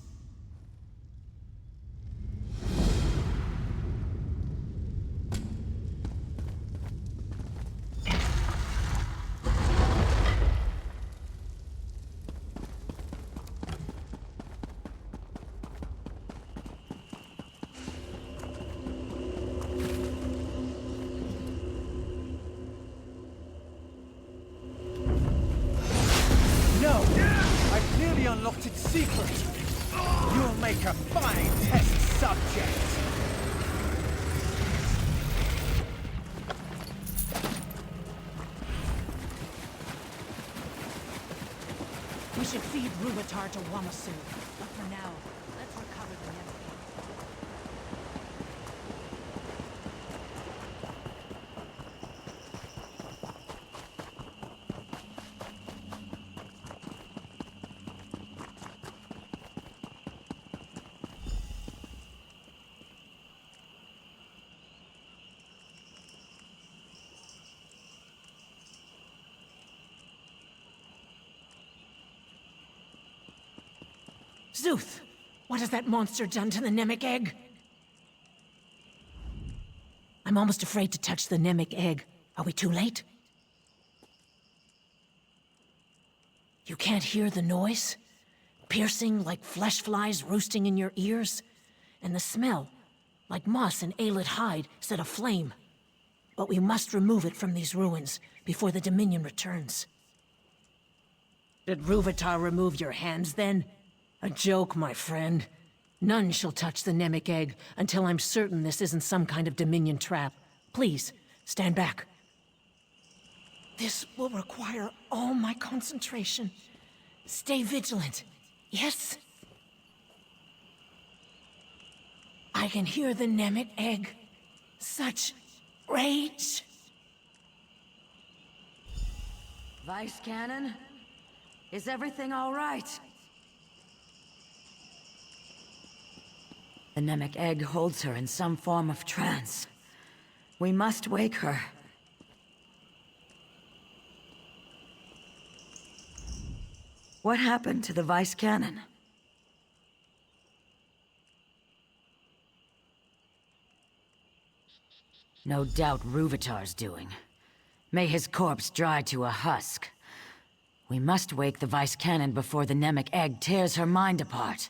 Unlocked its secret! We should feed Ruvatar to Wamasu. But for now, let's recover the Nemesis. Zuth! What has that monster done to the Namek egg? I'm almost afraid to touch the Namek egg. Are we too late? You can't hear the noise? Piercing like flesh flies roosting in your ears? And the smell, like moss and ailed hide set aflame. But we must remove it from these ruins before the Dominion returns. Did Ruvatar remove your hands then? A joke, my friend. None shall touch the Namek egg until I'm certain this isn't some kind of Dominion trap. Please, stand back. This will require all my concentration. Stay vigilant, yes? I can hear the Namek egg. Such rage. Vice Cannon? Is everything all right? The Namek egg holds her in some form of trance. We must wake her. What happened to the Vice Cannon? No doubt Ruvatar's doing. May his corpse dry to a husk. We must wake the Vice Cannon before the Namek egg tears her mind apart.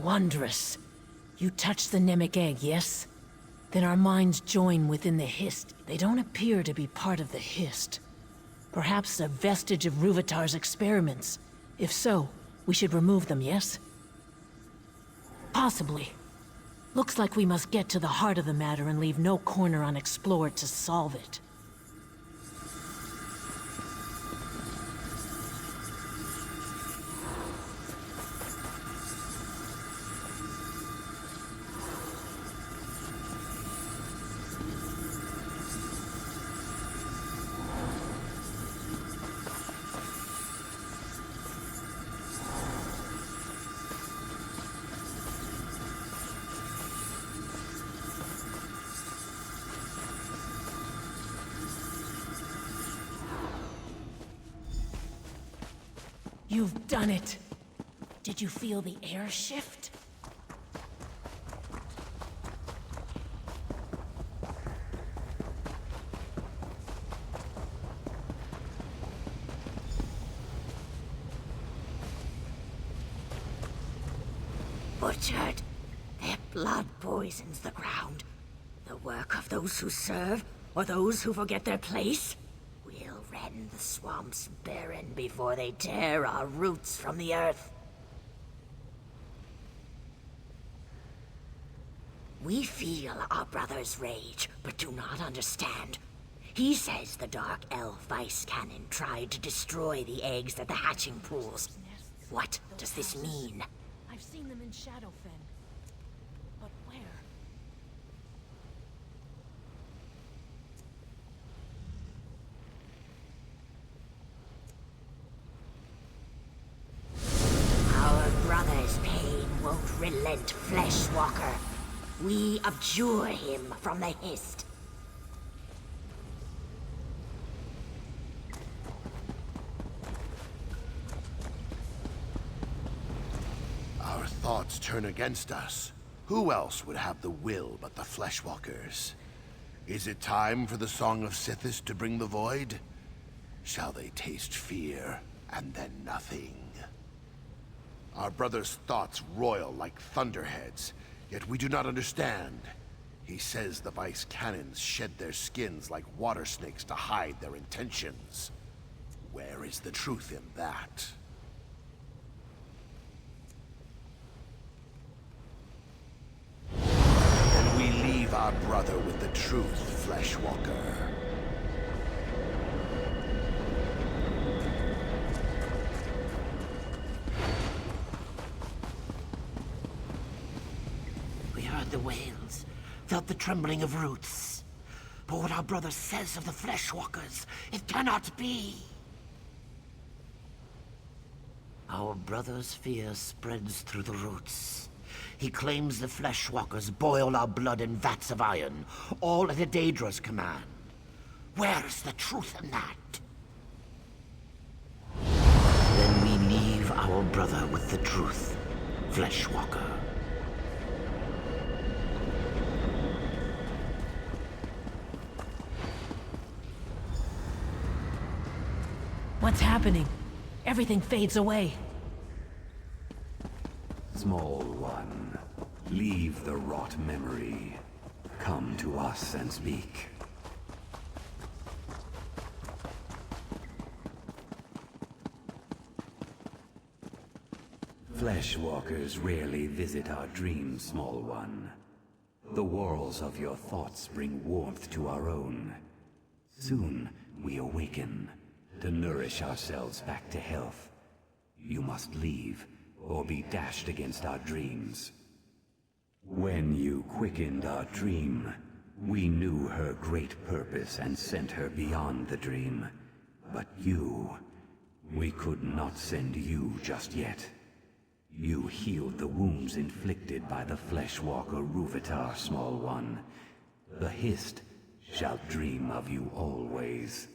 Wondrous. You touched the Nemic egg, yes? Then our minds join within the Hist. They don't appear to be part of the Hist. Perhaps a vestige of Ruvatar's experiments. If so, we should remove them, yes? Possibly. Looks like we must get to the heart of the matter and leave no corner unexplored to solve it. You've done it! Did you feel the air shift? Butchered. Their blood poisons the ground. The work of those who serve, or those who forget their place? We'll rend the swamps barren before they tear our roots from the earth. We feel our brother's rage, but do not understand. He says the Dark Elf Vice Cannon tried to destroy the eggs at the hatching pools. What does this mean? I've seen them in Shadowfen. But where? Our brother's pain won't relent, Fleshwalker. We abjure him from the Hist. Our thoughts turn against us. Who else would have the will but the Fleshwalkers? Is it time for the Song of Sithis to bring the void? Shall they taste fear, and then nothing? Our brother's thoughts roil like thunderheads, yet we do not understand. He says the Vice Cannons shed their skins like water snakes to hide their intentions. Where is the truth in that? Then we leave our brother with the truth, Fleshwalker. We heard the wails, felt the trembling of roots. But what our brother says of the Fleshwalkers, it cannot be. Our brother's fear spreads through the roots. He claims the Fleshwalkers boil our blood in vats of iron, all at a Daedra's command. Where is the truth in that? Then we leave our brother with the truth, Fleshwalker. What's happening? Everything fades away. Small one, leave the rot memory. Come to us and speak. Fleshwalkers rarely visit our dreams, small one. The whorls of your thoughts bring warmth to our own. Soon we awaken, to nourish ourselves back to health. You must leave, or be dashed against our dreams. When you quickened our dream, we knew her great purpose and sent her beyond the dream. But you, we could not send you just yet. You healed the wounds inflicted by the Fleshwalker Ruvatar, small one. The Hist shall dream of you always.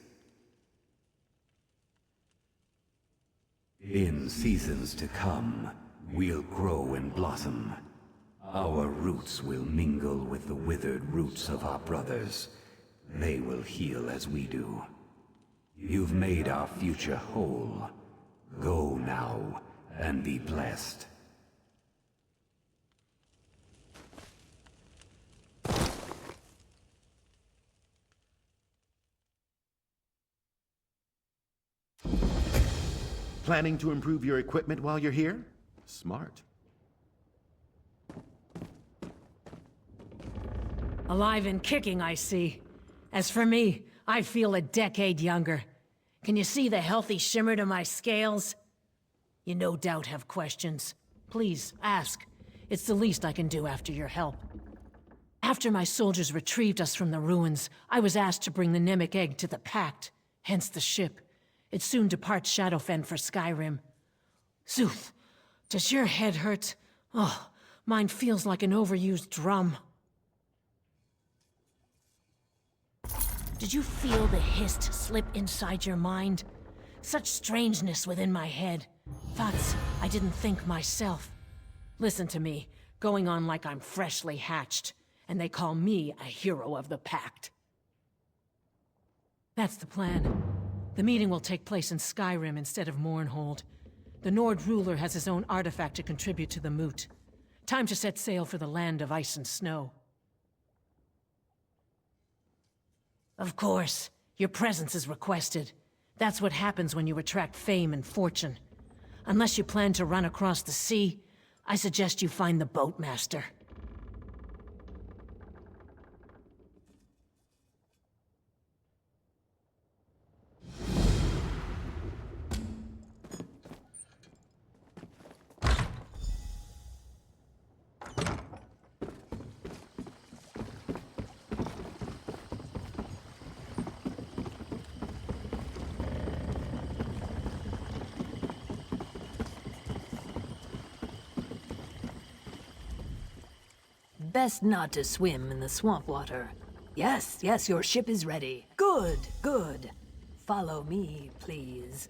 In seasons to come, we'll grow and blossom. Our roots will mingle with the withered roots of our brothers. They will heal as we do. You've made our future whole. Go now, and be blessed. Planning to improve your equipment while you're here? Smart. Alive and kicking, I see. As for me, I feel a decade younger. Can you see the healthy shimmer to my scales? You no doubt have questions. Please, ask. It's the least I can do after your help. After my soldiers retrieved us from the ruins, I was asked to bring the Nemic egg to the Pact, hence the ship. It soon departs Shadowfen for Skyrim. Zuth, does your head hurt? Oh, mine feels like an overused drum. Did you feel the hist slip inside your mind? Such strangeness within my head. Thoughts I didn't think myself. Listen to me, going on like I'm freshly hatched, and they call me a hero of the Pact. That's the plan. The meeting will take place in Skyrim instead of Mournhold. The Nord ruler has his own artifact to contribute to the moot. Time to set sail for the land of ice and snow. Of course, your presence is requested. That's what happens when you attract fame and fortune. Unless you plan to run across the sea, I suggest you find the boatmaster. Best not to swim in the swamp water. Yes, yes, your ship is ready. Good, good. Follow me, please.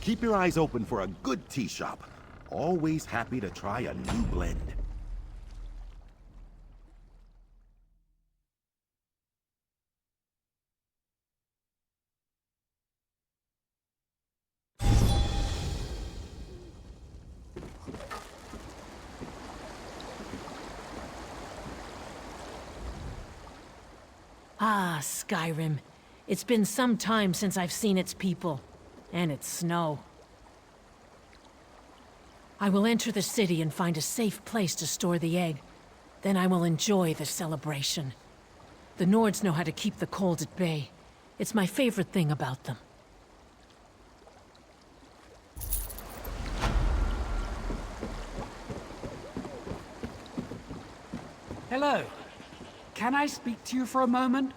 Keep your eyes open for a good tea shop. Always happy to try a new blend. Ah, Skyrim. It's been some time since I've seen its people. And its snow. I will enter the city and find a safe place to store the egg. Then I will enjoy the celebration. The Nords know how to keep the cold at bay. It's my favorite thing about them. Hello. Can I speak to you for a moment?